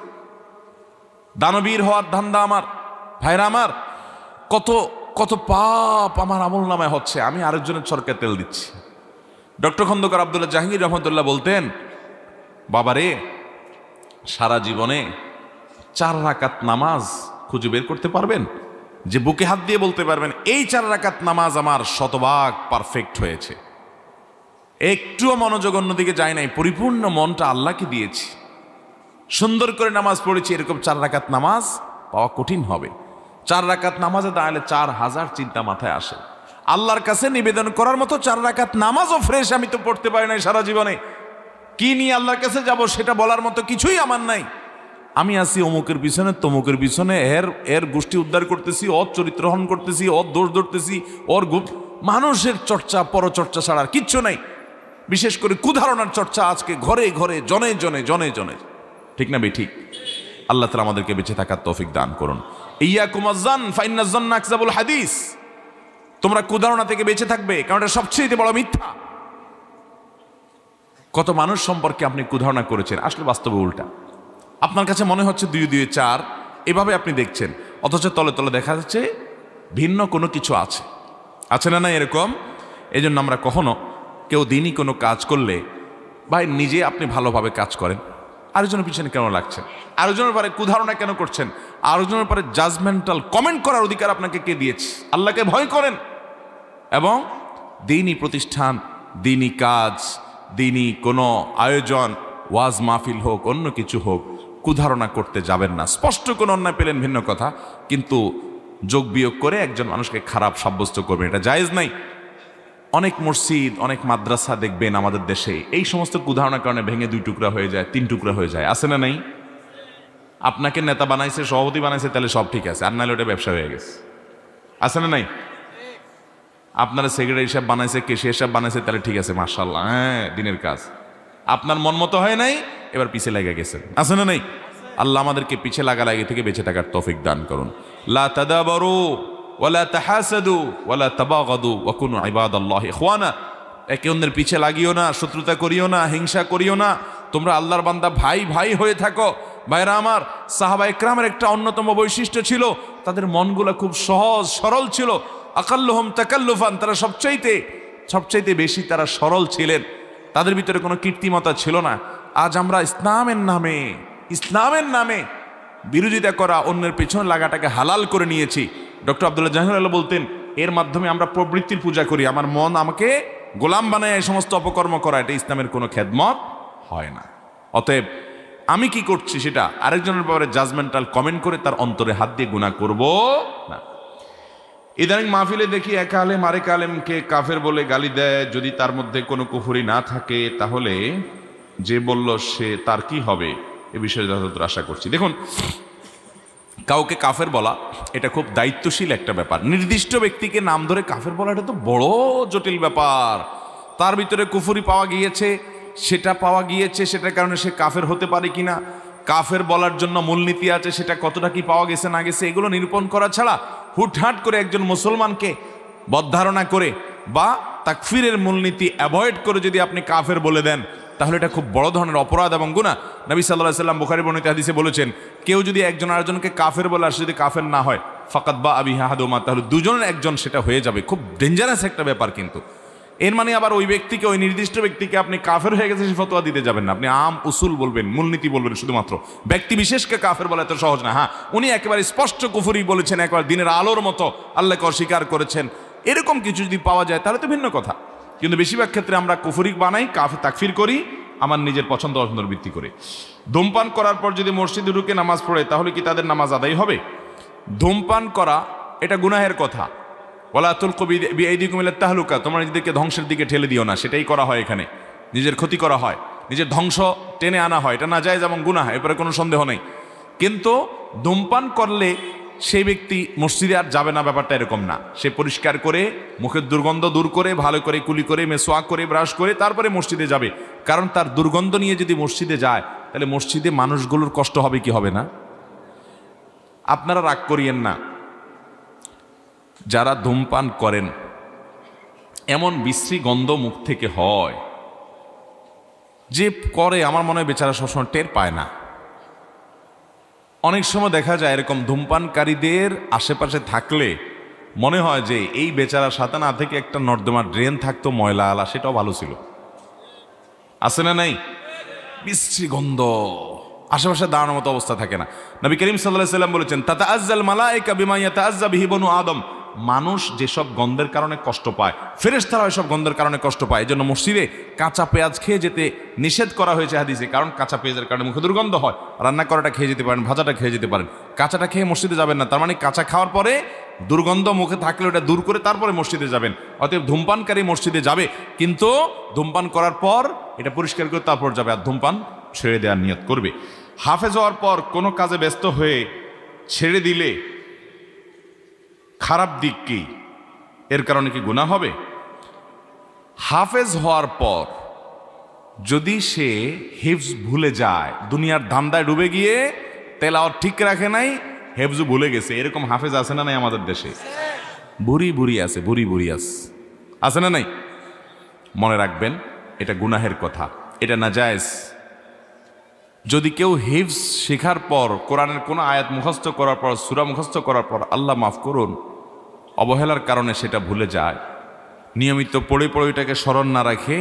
দানবীর হওয়ার ধান্দা আমার। ভাইরা আমার, কত কত পাপ আমার আমল নামায় হচ্ছে, আমি আরেকজনের চরকে তেল দিচ্ছি। ডক্টর খন্দকার আব্দুল্লাহ জাহাঙ্গীর রহমতুল্লাহ বলতেন, বাবারে সারা জীবনে 4 রাকাত নামাজ খুঁজে বের করতে পারবেন যে বুকে হাত দিয়ে বলতে পারবেন এই 4 রাকাত নামাজ আমার শতভাগ পারফেক্ট হয়েছে, একটুও মনোযোগ অন্যদিকে যায় নাই, পরিপূর্ণ মনটা আল্লাহকে দিয়েছি, সুন্দর করে নামাজ পড়েছি, এরকম 4 রাকাত নামাজ পাওয়া কঠিন হবে। 4 রাকাত নামাজে দাঁড়ালে 4000 চিন্তা মাথায় আসে। আল্লাহর কাছে নিবেদন করার মতো 4 রাকাত নামাজও ফ্রেশ আমি তো পড়তে পারি নাই সারা জীবনে, কি নিয়ে আল্লাহর কাছে যাব সেটা বলার মতো কিছুই আমার নাই। আমি আছি অমুকের পিছনে তমুকের পিছনে, এর গোষ্ঠী উদ্ধার করতেছি, ওর চরিত্র হরণ করতেছি, ওর দোষ ধরতেছি, ওর মানুষের চর্চা পরচর্চা ছাড়া আর কিচ্ছু নাই। বিশেষ করে কুধারণার চর্চা আজকে ঘরে ঘরে, জনে জনে জনে জনে, ঠিক না বে ঠিক? আল্লাহ তাআলা আমাদেরকে বেঁচে থাকার তৌফিক দান করুন। ইয়াকুম আয-যান ফাইন্নায যান্না আকযাবুল হাদিস, তোমরা কুধারণা থেকে বেঁচে থাকবে, কারণ এটা সবচেয়ে বড় মিথ্যা। কত মানুষ সম্পর্কে আপনি কুধারণা করেছেন, আসলে বাস্তবে উল্টা। আপনার কাছে মনে হচ্ছে 2 2 4, এভাবে আপনি দেখছেন, অথচ তলে তলে দেখা যাচ্ছে ভিন্ন কোনো কিছু আছে। আছে না না এরকম? এই জন্য আমরা কখনো কেউ দিনই কোনো কাজ করলে, ভাই নিজে আপনি ভালোভাবে কাজ করেন, আরেকজনের পিছনে কেন লাগছেন, আরেকজনের পরে কুধারণা কেন করছেন, আরেকজনের পরে জাজমেন্টাল কমেন্ট করার অধিকার আপনাকে কে দিয়েছে? আল্লাহকে ভয় করেন এবং দিনই প্রতিষ্ঠান, দিনই কাজ, দিনই কোনো আয়োজন, ওয়াজ মাহফিল হোক, অন্য কিছু হোক, কুধারণা করতে যাবেন না। স্পষ্ট কোনো অন্যায় পেলেন ভিন্ন কথা, কিন্তু যোগ বিয়োগ করে একজন মানুষকে খারাপ সাব্যস্ত করবেন, এটা জায়েজ নাই। অনেক মসজিদ, অনেক মাদ্রাসা দেখবেন আমাদের দেশে এই সমস্ত কুধারণার কারণে ভেঙে 2 টুকরা হয়ে যায়, 3 টুকরা হয়ে যায়। আছে না নাই? আপনাকে নেতা বানাইছে, সভাপতি বানাইছে, তাহলে সব ঠিক আছে, আর নাহলে ওটা ব্যবসা হয়ে গেছে। আছে না নাই? আপনারা সেক্রেটারি সাহেব বানাইছে, কেশিয়ার সাহেব বানাইছে, তাহলে ঠিক আছে, মাশাআল্লাহ, হ্যাঁ দিনের কাজ। আপনার মন মতো হয় নাই, এবার পিছে লেগে গেছেন। আছে না নাই? আল্লাহ আমাদেরকে পিছে লাগা থেকে বেঁচে থাকার তৌফিক দান করুন। লা তাদাবারু ওয়ালা তাহাসাদু ওয়ালা তাবাগাদু ওয়া কুনু ইবাদাল্লাহি ইখওয়ানা, একে অন্যের পিছে লাগিও না, শত্রুতা করিও না, হিংসা করিও না, তোমরা আল্লাহর বান্দা, ভাই ভাই হয়ে থাকো। ভাইরা আমার, সাহাবা ইকরামের একটা অন্যতম বৈশিষ্ট্য ছিল, তাদের মনগুলো খুব সহজ সরল ছিল। আকাল্লুহুম তাকাল্লুফান, তারা সবচাইতে বেশি তারা সরল ছিলেন, তাদের ভিতরে কোনো কীর্তিমতা ছিল না। আজ আমরা ইসলামের নামে বিরোধিতা করা, অন্যের পেছনে লাগাটাকে হালাল করে নিয়েছি। ডক্টর আব্দুল্লাহ জাহাঙ্গীর বলতেন, এর মাধ্যমে আমরা প্রবৃত্তির পূজা করি, আমার মন আমাকে গোলাম বানায় এই সমস্ত অপকর্ম করা, এটা ইসলামের কোনো খেদমত হয় না। অতএব আমি কি করছি সেটা আরেকজনের ব্যাপারে জাজমেন্টাল কমেন্ট করে তার অন্তরে হাত দিয়ে গুনাহ করব না। ইদানিং মাহফিলে দেখি এক আলেম আরেক আলেমকে কাফের বলে গালি দেয়, যদি তার মধ্যে কোনো কুফরি না থাকে তাহলে যে বলল সে তার কি হবে, এ বিষয়ে যথাযথ আশা করছি। দেখুন, কাউকে কাফের বলা এটা খুব দায়িত্বশীল একটা ব্যাপার। নির্দিষ্ট ব্যক্তিকে নাম ধরে কাফের বলা এটা তো বড় জটিল ব্যাপার। তার ভিতরে কুফরি পাওয়া গিয়েছে, সেটার কারণে সে কাফের হতে পারে কিনা, কাফের বলার জন্য মূলনীতি আছে, সেটা কতটা কি পাওয়া গেছে না গেছে, এগুলো নিরূপণ করা ছাড়া হুটহাট করে একজন মুসলমানকে বদধারণা করে বা তাকফিরের মূলনীতি অ্যাভয়েড করে যদি আপনি কাফের বলে দেন, তাহলে এটা খুব বড় ধরনের অপরাধ এবং গুনাহ। নবী সাল্লাল্লাহু আলাইহি ওয়াসাল্লাম বুখারী বর্ণিত হাদিসে বলেছেন, কেউ যদি একজন আরেকজনকে কাফের বলে আর সে যদি কাফের না হয়, ফাকাদ বা বিহি আহাদুহুমা, তাহলে দুজনের একজন সেটা হয়ে যাবে। খুব ডেঞ্জারাস একটা ব্যাপার। কিন্তু এর মানে আবার ওই ব্যক্তিকে, ওই নির্দিষ্ট ব্যক্তিকে আপনি কাফের হয়ে গেছে সে ফতোয়া দিতে যাবেন না। আপনি আম উসুল বলবেন, মূলনীতি বলবেন শুধুমাত্র। ব্যক্তি বিশেষকে কাফের বলা এত সহজ না। হ্যাঁ, উনি একেবারে স্পষ্ট কুফরি বলেছেন, একবার দিনের আলোর মতো আল্লাহকে অস্বীকার করেছেন, এরকম কিছু যদি পাওয়া যায় তাহলে তো ভিন্ন কথা। কিন্তু বেশিরভাগ ক্ষেত্রে আমরা কুফরি বানাই, কাফের তাকফির করি আমার নিজের পছন্দ অপছন্দের ভিত্তি করে। ধূমপান করার পর যদি মসজিদে ঢুকে নামাজ পড়ে তাহলে কি তাদের নামাজ আদায় হবে? ধূমপান করা এটা গুনাহের কথা, ওয়ালা তুলকু বিআইদিকুম ইলা তাহলুকা, তোমরা নিজেদেরকে ধ্বংসের দিকে ঠেলে দিও না। সেটাই করা হয় এখানে, নিজের ক্ষতি করা হয়, নিজের ধ্বংস টেনে আনা হয়। এটা না যায় যেমন গুনাহ, এরপরে কোনো সন্দেহ নেই। কিন্তু ধূমপান করলে সেই ব্যক্তি মসজিদে আর যাবে না, ব্যাপারটা এরকম না। সে পরিষ্কার করে মুখের দুর্গন্ধ দূর করে ভালো করে কুলি করে মেসোয়াক করে ব্রাশ করে তারপরে মসজিদে যাবে। কারণ তার দুর্গন্ধ নিয়ে যদি মসজিদে যায় তাহলে মসজিদে মানুষগুলোর কষ্ট হবে কি হবে না? আপনারা রাগ করিয়েন না, যারা ধূমপান করেন এমন বিশ্রী গন্ধ মুখ থেকে হয় যে করে, আমার মনে হয় বেচারা সবসময় টের পায় না। অনেক সময় দেখা যায় এরকম ধূমপানকারীদের আশেপাশে থাকলে মনে হয় যে এই বেচারা সাথে না থেকে একটা নর্দমার ড্রেন থাকতো ময়লা আলা, সেটাও ভালো ছিল। আছে না নাই? বিশ্রী গন্ধ, আশেপাশে দাঁড়ানোর মতো অবস্থা থাকে না। নবী করিম সাল্লাল্লাহু আলাইহি ওয়াসাল্লাম বলেছেন, তাতাআজ্জাল মালায়েকা বিমা ইয়াতাআজ্জা বিহি বনু আদম। মানুষ যেসব গন্ধের কারণে কষ্ট পায়, ফেরেশতারা এসব গন্ধের কারণে কষ্ট পায়। এই জন্য মসজিদে কাঁচা পেঁয়াজ খেয়ে যেতে নিষেধ করা হয়েছে হাদিসে, কারণ কাঁচা পেঁয়াজের কারণে মুখে দুর্গন্ধ হয়। রান্না করাটা খেয়ে যেতে পারেন, ভাজাটা খেয়ে যেতে পারেন, কাঁচাটা খেয়ে মসজিদে যাবেন না। তার মানে কাঁচা খাওয়ার পরে দুর্গন্ধ মুখে থাকলে ওটা দূর করে তারপরে মসজিদে যাবেন। অতএব ধূমপানকারী মসজিদে যাবে, কিন্তু ধূমপান করার পর এটা পরিষ্কার করে তারপর যাবে, আর ধূমপান ছেড়ে দেওয়ার নিয়ত করবে। হাফেজ হওয়ার পর কোনো কাজে ব্যস্ত হয়ে ছেড়ে দিলে খারাপ দিক কি? এর কারণে কি গুনাহ হবে? হাফেজ হওয়ার পর যদি সে হিফজ ভুলে যায়, দুনিয়ার ধান্দায় ডুবে গিয়ে তেলাওয়াত ঠিক রাখে নাই, হেফজ ভুলে গেছে, এরকম হাফেজ আছে না নাই আমাদের দেশে? বুড়ি বুড়ি আছে, বুড়ি বুড়ি আছে না নাই? মনে রাখবেন, এটা গুনাহের কথা, এটা নাজায়েজ। যদি কেউ হিফজ শেখার পর, কোরআনের কোনো আয়াত মুখস্থ করার পর, সূরা মুখস্থ করার পর, আল্লাহ মাফ করুন, অবহেলার কারণে সেটা ভুলে যায়, নিয়মিত পড়ে পড়ে এটাকে স্মরণ না রাখে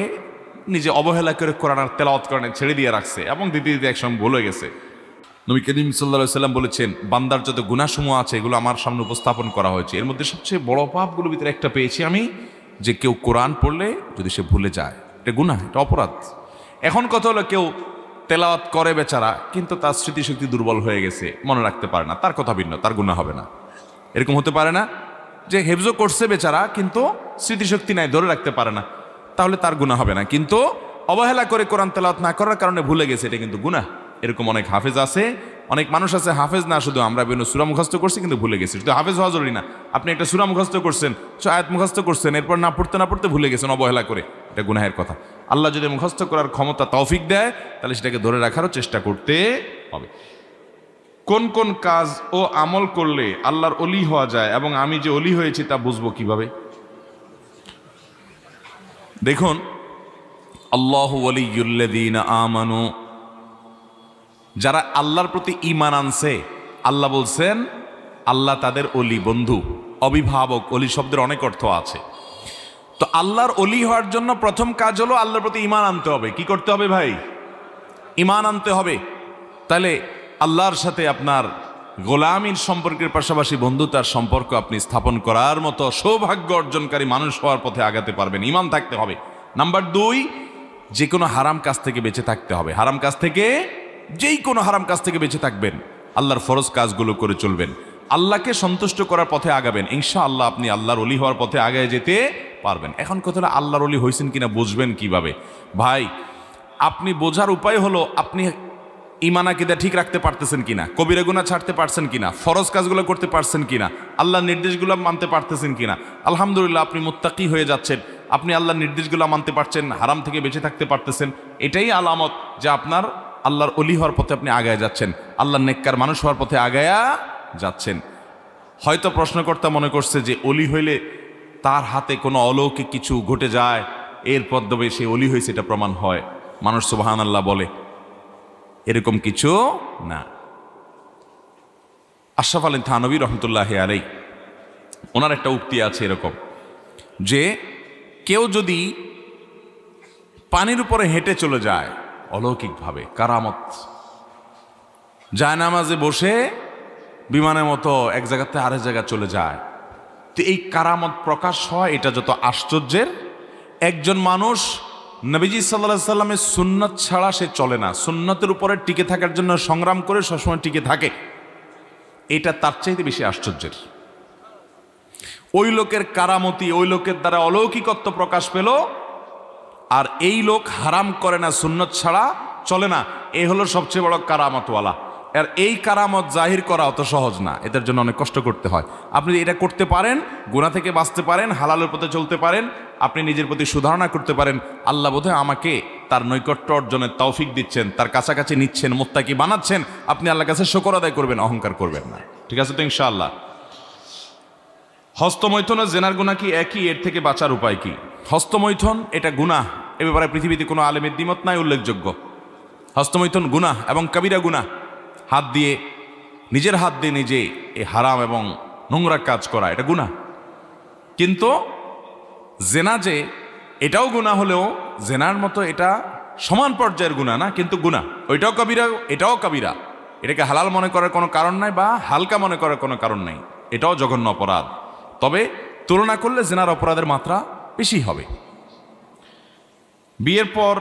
নিজে অবহেলা করে কোরআনের তেলাওয়াত কোরআনে ছেড়ে দিয়ে রাখছে এবং দিতে দিতে একসময় ভুলে গেছে। নবী করিম সাল্লাল্লাহু আলাইহি ওয়াসাল্লাম বলেছেন, বান্দার যত গুনাহসমূহ আছে এগুলো আমার সামনে উপস্থাপন করা হয়েছে, এর মধ্যে সবচেয়ে বড় পাপগুলোর ভিতরে একটা পেয়েছি আমি, যে কেউ কোরআন পড়লে যদি সে ভুলে যায়, এটা গুনাহ, এটা অপরাধ। এখন কথা হলো, কেউ তেলাওয়াত করে বেচারা, কিন্তু তার স্মৃতিশক্তি দুর্বল হয়ে গেছে, মনে রাখতে পারে না, তার কথা ভিন্ন, তার গুনাহ হবে না। এরকম হতে পারে না যে হেফজও করছে বেচারা কিন্তু স্মৃতিশক্তি নাই, ধরে রাখতে পারে না, তাহলে তার গুনাহ হবে না। কিন্তু অবহেলা করে কোরআন তেলাওয়াত না করার কারণে ভুলে গেছে, এটা কিন্তু গুনাহ। এরকম অনেক হাফেজ আছে, অনেক মানুষ আছে, হাফেজ না শুধু, আমরা বিভিন্ন সূরা মুখস্থ করছি কিন্তু ভুলে গেছি। শুধু হাফেজ হওয়া জরুরি না, আপনি একটা সূরা মুখস্থ করছেন, আয়াত মুখস্থ করছেন, এরপর না পড়তে ভুলে গেছেন অবহেলা করে, এটা গুনাহের কথা। আল্লাহ যদি মুখস্থ করার ক্ষমতা তৌফিক দেয় তাহলে সেটাকে ধরে রাখারও চেষ্টা করতে হবে। কোন কোন কাজ ও আমল করলে আল্লাহর ওলি হওয়া যায় এবং আমি যে ওলি হয়েছি তা বুঝবো কিভাবে? দেখুন, আল্লাহু ওয়ালিয়ুল্লাযীনা আমানু, যারা আল্লাহর প্রতি ঈমান আনছে, আল্লাহ বলছেন আল্লাহ তাদের ওলি, বন্ধু, অভিভাবক। ওলি শব্দের অনেক অর্থ আছে। তো আল্লাহর ওলি হওয়ার জন্য প্রথম কাজ হলো আল্লাহর প্রতি ঈমান আনতে হবে। কি করতে হবে ভাই? ঈমান আনতে হবে। তাহলে আল্লাহর সাথে আপনার গোলামীর সম্পর্কের পাশাপাশি বন্ধুতার সম্পর্ক আপনি স্থাপন করার মতো সৌভাগ্য অর্জনকারী মানুষ হওয়ার পথে আগাতে পারবেন। ঈমান থাকতে হবে। নাম্বার 2, যে কোনো হারাম কাজ থেকে বেঁচে থাকতে হবে। হারাম কাজ থেকে, যেই কোনো হারাম কাজ থেকে বেঁচে থাকবেন, আল্লাহর ফরজ কাজগুলো করে চলবেন, আল্লাহকে সন্তুষ্ট করার পথে আগাবেন, ইনশাআল্লাহ আপনি আল্লাহর ওলি হওয়ার পথে আগায় যেতে পারবেন। এখন কথা হলো, আল্লাহর ওলি হয়েছেন কিনা বুঝবেন কিভাবে? ভাই, আপনি বোঝার উপায় হলো আপনি ঈমান আকীদা ঠিক রাখতে পারতেছেন কিনা, কবিরা গুনাহ ছাড়তে পারছেন কিনা, ফরজ কাজগুলো করতে পারছেন কিনা, আল্লাহর নির্দেশগুলো মানতে পারতেছেন কিনা। আলহামদুলিল্লাহ, আপনি মুত্তাকি হয়ে যাচ্ছেন, আপনি আল্লাহর নির্দেশগুলো মানতে পারছেন, হারাম থেকে বেঁচে থাকতে পারতেছেন। এটাই আলামত যে আপনার আল্লাহর ওলি হওয়ার পথে আপনি আগায় যাচ্ছেন, আল্লাহর নেককার মানুষ হওয়ার পথে আগায়া যাচ্ছেন। হয়তো প্রশ্নকর্তা মনে করছে যে ওলি হইলে তার হাতে কোনো অলৌকিক কিছু ঘটে যায়, এরপর তবে সে ওলি হয়েছে, এটা প্রমাণ হয়, মানুষ সুবহানাল্লাহ বলে। এরকম কিছু না। আশরাফ আলী থানভী রহমতুল্লাহি আলাইহি, ওনার একটা উক্তি আছে এরকম, যে কেউ যদি পানির উপরে হেঁটে চলে যায় অলৌকিকভাবে, কারামত, জায়নামাজে বসে বিমানের মতো এক জায়গাতে আরেক জায়গা চলে যায়, তো এই কারামত প্রকাশ হয়, এটা যত আশ্চর্যের। একজন মানুষ নবীজি সাল্লাল্লাহু আলাইহি সাল্লামের সুন্নাত ছাড়া সে চলে না, সুন্নাতের উপরে টিকে থাকার জন্য সংগ্রাম করে সবসময় টিকে থাকে, এটা তার চাইতে বেশি আশ্চর্যের। ওই লোকের কারামতি, ওই লোকের দ্বারা অলৌকিকত্ব প্রকাশ পেল, আর এই লোক হারাম করে না, সুন্নত ছাড়া চলে না। এই হলো সবচেয়ে বড় কারামতওয়ালা। আর এই কারামত জাহির করা অত সহজ না, এদের জন্য অনেক কষ্ট করতে হয়। আপনি এটা করতে পারেন, গুনাহ থেকে বাঁচতে পারেন, হালালের পথে চলতে পারেন, আপনি নিজের প্রতি সুধারণা করতে পারেন, আল্লাহ বোধহয় আমাকে তার নৈকট্য অর্জনের তৌফিক দিচ্ছেন, তার কাছাকাছি নিচ্ছেন, মুত্তাকি বানাচ্ছেন। আপনি আল্লাহর কাছে শুকর আদায় করবেন, অহংকার করবেন না। ঠিক আছে তো ইনশাআল্লাহ? হস্তমৈথন ও জেনার গুনাহ কি একই? এর থেকে বাঁচার উপায় কি? হস্তমৈথন এটা গুনাহ, এ ব্যাপারে পৃথিবীতে কোনো আলেমের দ্বিমত নাই, উল্লেখযোগ্য। হস্তমৈথন গুনাহ এবং কবিরা গুনাহ। হাত দিয়ে, নিজের হাত দিয়ে নিজে এই হারাম এবং নোংরা কাজ করা, এটা গুনাহ। কিন্তু জেনা যে এটাও গুনাহ হলেও জেনার মতো এটা সমান পর্যায়ের গুনাহ না, কিন্তু গুনাহ। ওইটাও কবিরা, এটাও কবিরা। এটাকে হালাল মনে করার কোনো কারণ নাই বা হালকা মনে করার কোনো কারণ নাই, এটাও জঘন্য অপরাধ। তবে তুলনা করলে জেনার অপরাধের মাত্রা বেশি হবে। বিয়ের পর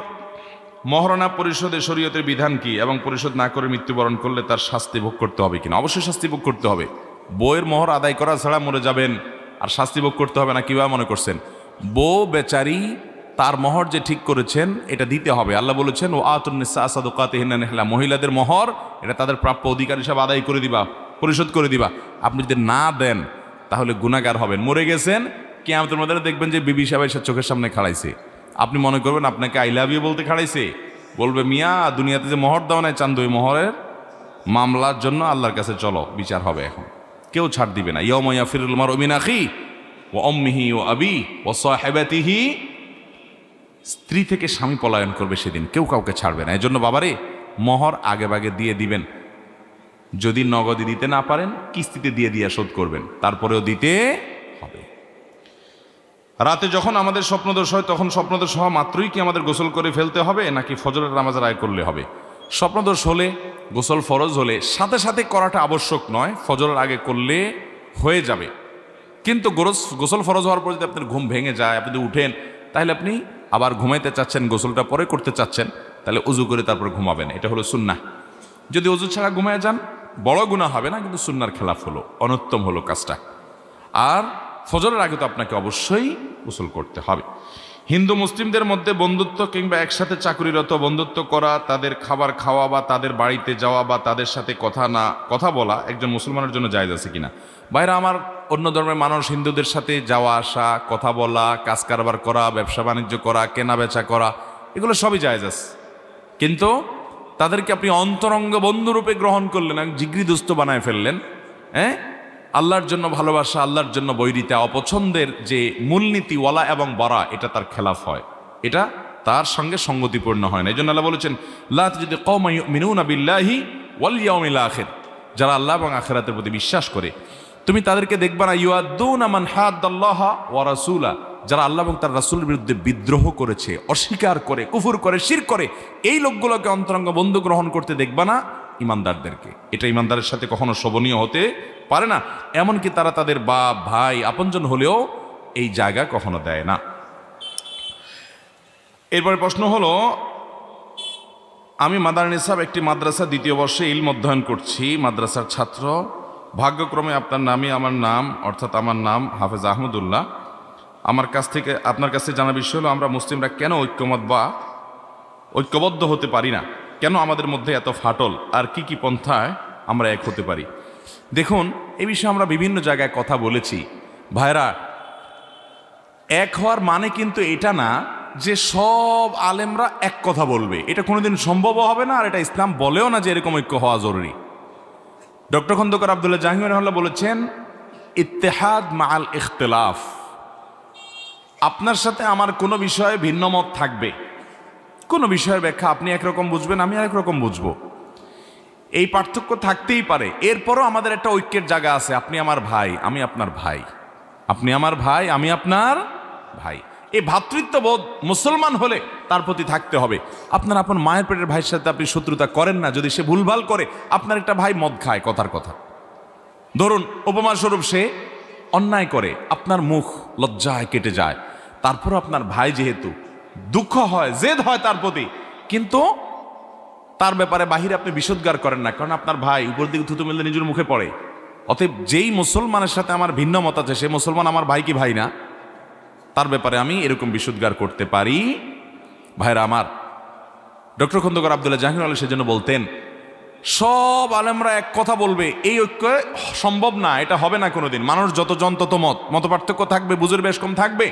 মহরনা পরিশোধে শরীয়তের বিধান কি, এবং পরিশোধ না করে মৃত্যুবরণ করলে তার শাস্তি ভোগ করতে হবে কিনা? অবশ্যই শাস্তি ভোগ করতে হবে। বউয়ের মোহর আদায় করা ছাড়া মরে যাবেন আর শাস্তি ভোগ করতে হবে না, কিভাবে মনে করছেন? বউ বেচারি, তার মোহর যে ঠিক করেছেন এটা দিতে হবে। আল্লাহ বলেছেন, ও আতুন্নিসা সাদুকাতিহিন্না নিহলা, মহিলাদের মোহর এটা তাদের প্রাপ্য অধিকার হিসাবে আদায় করে দিবা, পরিশোধ করে দিবা। আপনি যদি না দেন তাহলে গুনাহগার হবেন। মরে গেছেন, কিয়ামতের মধ্যে দেখবেন যে বিবি সাহেব এসে চোখের সামনে খাড়াইছে। আপনি মনে করবেন আপনাকে আই লাভ ইউ বলতে খাড়াইছে, বলবে মিয়া দুনিয়াতে যে মোহর দাও নাই চান্দ, ওই মোহরের মামলার জন্য আল্লাহর কাছে চলো, বিচার হবে। এখন কেউ ছাড় দিবে না। ইয়াউমা ইয়াফিরুল মারউ মিন আখি ওয়া উম্মিহি ওয়া আবি ওয়া সাহিবাতিহি, স্ত্রী থেকে স্বামী পলায়ন করবে সেদিন, কেউ কাউকে ছাড়বে না। এজন্য বাবারে মোহর আগে ভাগে দিয়ে দিবেন। যদি নগদে দিতে না পারেন কিস্তিতে দিয়ে শোধ করবেন, তারপরেও দিতে হবে। রাতে যখন আমাদের স্বপ্নদোষ হয় তখন স্বপ্নদোষ হওয়া মাত্রই কি আমাদের গোসল করে ফেলতে হবে, নাকি ফজরের নামাজ আদায় করলে হবে? স্বপ্নদোষ হলে, গোসল ফরজ হলে সাথে সাথে করাটা আবশ্যক নয়, ফজরের আগে করলে হয়ে যাবে। কিন্তু গোসল ফরজ হওয়ার পর যদি আপনার ঘুম ভেঙে যায়, আপনি যদি উঠেন, তাহলে আপনি আবার ঘুমাইতে চাচ্ছেন, গোসলটা পরে করতে চাচ্ছেন, তাহলে উজু করে তারপর ঘুমাবেন। এটা হলো সুন্নাহ। যদি উজু ছাড়া ঘুমায় যান বড় গুনাহ হবে না, কিন্তু সুন্নাহর খেলাফ হলো, অনুত্তম হলো কাজটা। আর ফজরের আগে তো আপনাকে অবশ্যই গোসল করতে হবে। হিন্দু মুসলিমদের মধ্যে বন্ধুত্ব কিংবা একসাথে চাকরিরত বন্ধুত্ব করা, তাদের খাবার খাওয়া বা তাদের বাড়িতে যাওয়া বা তাদের সাথে কথা বলা একজন মুসলমানের জন্য জায়েজ আছে কিনা? বাইরে আমার অন্য ধর্মের মানুষ হিন্দুদের সাথে যাওয়া আসা, কথা বলা, কাজ কারবার করা, ব্যবসা বাণিজ্য করা, কেনা বেচা করা, এগুলো সবই জায়েজ আছে। কিন্তু তাদেরকে আপনি অন্তরঙ্গ বন্ধুরূপে গ্রহণ করলেন, জিগরি দোস্ত বানায় ফেললেন। আল্লাহর জন্য ভালোবাসা, আল্লাহর জন্য বৈরিতা, অপছন্দের যে মূলনীতি ওয়ালা এবং বরা, এটা তার খেলাফ হয়, এটা তার সঙ্গে সঙ্গতিপূর্ণ হয় না। এই জন্য আল্লাহ বলেছেন, লা তাজিদু কওমান ইউমিনুনা বিল্লাহি ওয়াল ইয়াউমিল আখির, যারা আল্লাহ এবং আখিরাতের প্রতি বিশ্বাস করে তুমি তাদেরকে দেখবা না, ইউআদ্দুনা মান হাদ্দাল্লাহ ওয়া রাসূলা, যারা আল্লাহ এবং তার রাসূলের বিরুদ্ধে বিদ্রোহ করেছে, অস্বীকার করে, কুফর করে, শিরক করে, এই লোকগুলোকে অন্তরঙ্গ বন্ধু গ্রহণ করতে দেখবা না ইমানদারদেরকে। এটা ইমানদারের সাথে কখনো শোভনীয় হতে পারে না। এমনকি তারা তাদের বাপ ভাই আপনজন হলেও এই জায়গা কখনো দেয় না। এরপরে প্রশ্ন হলো, আমি মাদারনিসাব একটি মাদ্রাসা দ্বিতীয় বর্ষে ইলম অধ্যয়ন করছি, মাদ্রাসার ছাত্র। ভাগ্যক্রমে আপনার নামই আমার নাম, অর্থাৎ আমার নাম হাফেজ আহমদুল্লাহ। আপনার কাছে জানা বিষয় হলো, আমরা মুসলিমরা কেন ঐক্যবদ্ধ হতে পারি না? কেন আমাদের মধ্যে এত ফাটল? আর কি কি পন্থায় আমরা এক হতে পারি? দেখুন, এই বিষয়ে আমরা বিভিন্ন জায়গায় কথা বলেছি। ভাইরা, এক হওয়ার মানে কিন্তু এটা না যে সব আলেমরা এক কথা বলবে, এটা কোনোদিন সম্ভব হবে না। আর এটা ইসলাম বলেও না যে এরকম ঐক্য হওয়া জরুরি। ডক্টর খন্দকার আব্দুল্লাহ জাহাঙ্গীর রাহিমাহুল্লাহ বলেছেন, ইত্তেহাদ মাআল ইখতিলাফ, আপনার সাথে আমার কোনো বিষয়ে ভিন্ন মত থাকবে, কোনো বিষয়ের ব্যাখ্যা আপনি একরকম বুঝবেন, আমি আরেক রকম বুঝবো, এই পার্থক্য থাকতেই পারে। এরপরও আমাদের একটা ঐক্যের জায়গা আছে। আপনি আমার ভাই, আমি আপনার ভাই, আপনি আমার ভাই, আমি আপনার ভাই। এই ভ্রাতৃত্ববোধ মুসলমান হলে তার প্রতি থাকতে হবে। আপনার আপন মায়ের পেটের ভাইয়ের সাথে আপনি শত্রুতা করেন না। যদি সে ভুলভাল করে, আপনার একটা ভাই মদ খায়, কথার কথা, ধরুন উপমাস্বরূপ সে অন্যায় করে, আপনার মুখ লজ্জায় কেটে যায়, তারপর আপনার ভাই যেহেতু দুঃখ হয়, জেদ হয় তার প্রতি, কিন্তু তার ব্যাপারে বাহিরে আপনি বিষোদ্গার করেন না, কারণ আপনার ভাই উপর দিকে থুতু মেললে নিজের মুখে পড়ে। অতএব যেই মুসলমানের সাথে আমার ভিন্ন মত আছে সে মুসলমান আমার ভাই কি ভাই না, তার ব্যাপারে আমি এরকম বিশুদ্ধার করতে পারি। ভাইরা আমার, ডক্টর খন্দকার আব্দুল্লাহ জাহাঙ্গীর আলী সেজন্য বলতেন, সব আলেমরা এক কথা বলবে এই ঐক্য সম্ভব না, এটা হবে না কোনোদিন। মানুষ যত জন তত মত পার্থক্য থাকবে, বুঝের বেশ কম থাকবে,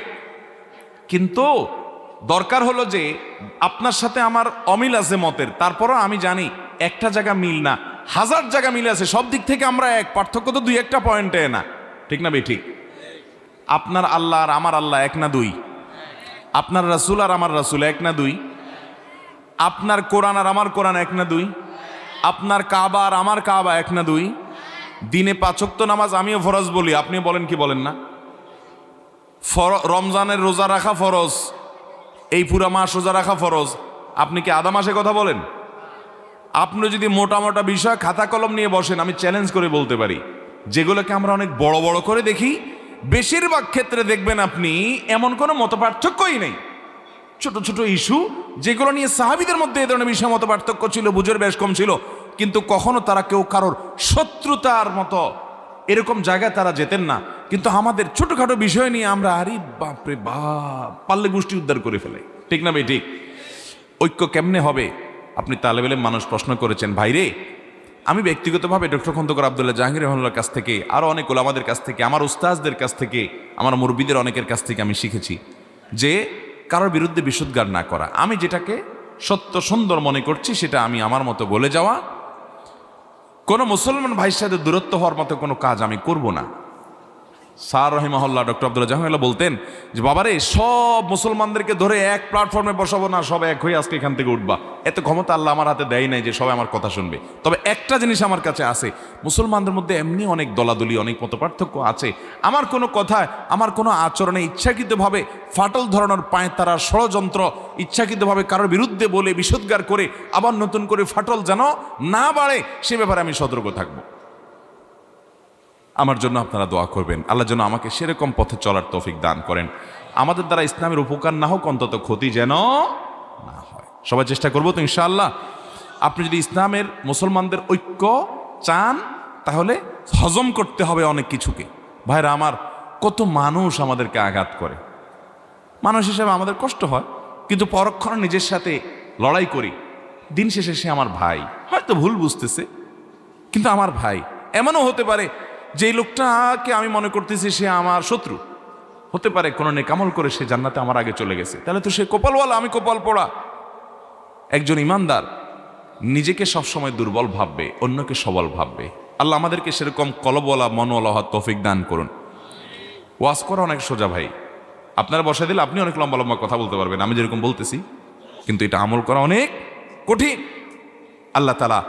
কিন্তু দরকার হলো যে আপনার সাথে আমার অমিল আছে মতের, তারপরও আমি জানি একটা জায়গা মিল না, হাজার জায়গা মিল আছে, সব দিক থেকে আমরা এক, পার্থক্য তো দুই একটা পয়েন্টে না, ঠিক না ঠিক? আপনার আল্লাহ আর আমার আল্লাহ এক না দুই? আপনার রাসূল আর আমার রাসূল এক না দুই? আপনার কোরআন আর আমার কোরআন এক না দুই? আপনার কাবা আর আমার কাবা এক না দুই? দিনে 5 ওয়াক্ত নামাজ আমিও ফরজ বলি, আপনি বলেন কি বলেন না? রমজানের রোজা রাখা ফরজ, এই পুরা মাস রোজা রাখা ফরজ, আপনি কি আধা মাসে কথা বলেন? আপনি যদি মোটা মোটা বিষয় খাতা কলম নিয়ে বসেন, আমি চ্যালেঞ্জ করে বলতে পারি যেগুলোকে আমরা অনেক বড় বড় করে দেখি, বেশিরভাগ ক্ষেত্রে দেখবেন আপনি এমন কোনো মতপার্থক্যই নেই। ছোট ছোট ইস্যু যেগুলো নিয়ে সাহাবীদের মধ্যে এ ধরনের বিষয় মতপার্থক্য ছিল, বুঝের বেশ কম ছিল, কিন্তু কখনো তারা কেউ কারোর শত্রুতার মতো এরকম জায়গায় তারা যেতেন না। কিন্তু আমাদের ছোটখাটো বিষয় নিয়ে আমরা আরে বাপরে বাপ পাল্লে গোষ্ঠী উদ্ধার করে ফেলে, ঠিক না ঠিক? ঐক্য কেমনে হবে? আপনি তালেবেলে মানুষ প্রশ্ন করেছেন। ভাইরে, আমি ব্যক্তিগতভাবে ডক্টর খন্দকার আব্দুল্লাহ জাহাঙ্গীর রহমানুল্লাহর কাছ থেকে, আরও অনেক ওলামাদের কাছ থেকে, আমার উস্তাজদের কাছ থেকে, আমার মুরব্বিদের অনেকের কাছ থেকে আমি শিখেছি যে কারোর বিরুদ্ধে বিশুদ্ধার না করা। আমি যেটাকে সত্য সুন্দর মনে করছি সেটা আমি আমার মতো বলে যাওয়া, কোনো মুসলমান ভাইয়ের সাথে দূরত্ব হওয়ার মতো কোনো কাজ আমি করব না। স্যার রহিমাহুল্লাহ ডক্টর আব্দুল্লাহ জাহাঙ্গীর বলতেন যে বাবারে, সব মুসলমানদেরকে ধরে এক প্ল্যাটফর্মে বসাবো না, সব এক হয়ে আজকে এখান থেকে উঠবা, এত ক্ষমতা আল্লাহ আমার হাতে দেয় নাই যে সবাই আমার কথা শুনবে। তবে একটা জিনিস আমার কাছে আছে, মুসলমানদের মধ্যে এমনি অনেক দলাদলি, অনেক মতপার্থক্য আছে। আমার কোনো কথায়, আমার কোনো আচরণে ইচ্ছাকৃতভাবে ফাটল ধরানোর পায় তারা ষড়যন্ত্র, ইচ্ছাকৃতভাবে কারোর বিরুদ্ধে বলে বিশুদ্ধার করে আবার নতুন করে ফাটল যেন না বাড়ে, সে ব্যাপারে আমি সতর্ক থাকবো। আমার জন্য আপনারা দোয়া করবেন, আল্লাহ যেন আমাকে সেরকম পথে চলার তৌফিক দান করেন। আমাদের দ্বারা ইসলামের উপকার না হোক, অন্তত ক্ষতি যেন না হয়। সবাই চেষ্টা করবো তো ইনশাআল্লাহ। আপনি যদি ইসলামের মুসলমানদের ঐক্য চান, তাহলে হজম করতে হবে অনেক কিছুকে। ভাইরা আমার, কত মানুষ আমাদেরকে আঘাত করে, মানুষ হিসেবে আমাদের কষ্ট হয়, কিন্তু পরক্ষণে নিজের সাথে লড়াই করি। দিন শেষে সে আমার ভাই, হয়তো ভুল বুঝতেছে, কিন্তু আমার ভাই। এমনও হতে পারে যে লোকটাকে আমি মনে করতেছি সে আমার শত্রু, হতে পারে কোনো নেকামল করে সে জান্নাতে আমার আগে চলে গেছে, তাহলে তো সে কপালওয়ালা, আমি কপাল পোড়া। একজন ইমানদার নিজেকে সবসময় দুর্বল ভাববে, অন্যকে সবল ভাববে। আল্লাহ আমাদেরকে সেরকম কলবওয়ালা, মনওয়ালা হওয়ার তৌফিক দান করুন। ওয়াজ করা অনেক সোজা ভাই, আপনারা বসা দিলে আপনি অনেক লম্বা লম্বা কথা বলতে পারবেন, আমি যেরকম বলতেছি, কিন্তু এটা আমল করা অনেক কঠিন। আল্লাহ তাআলা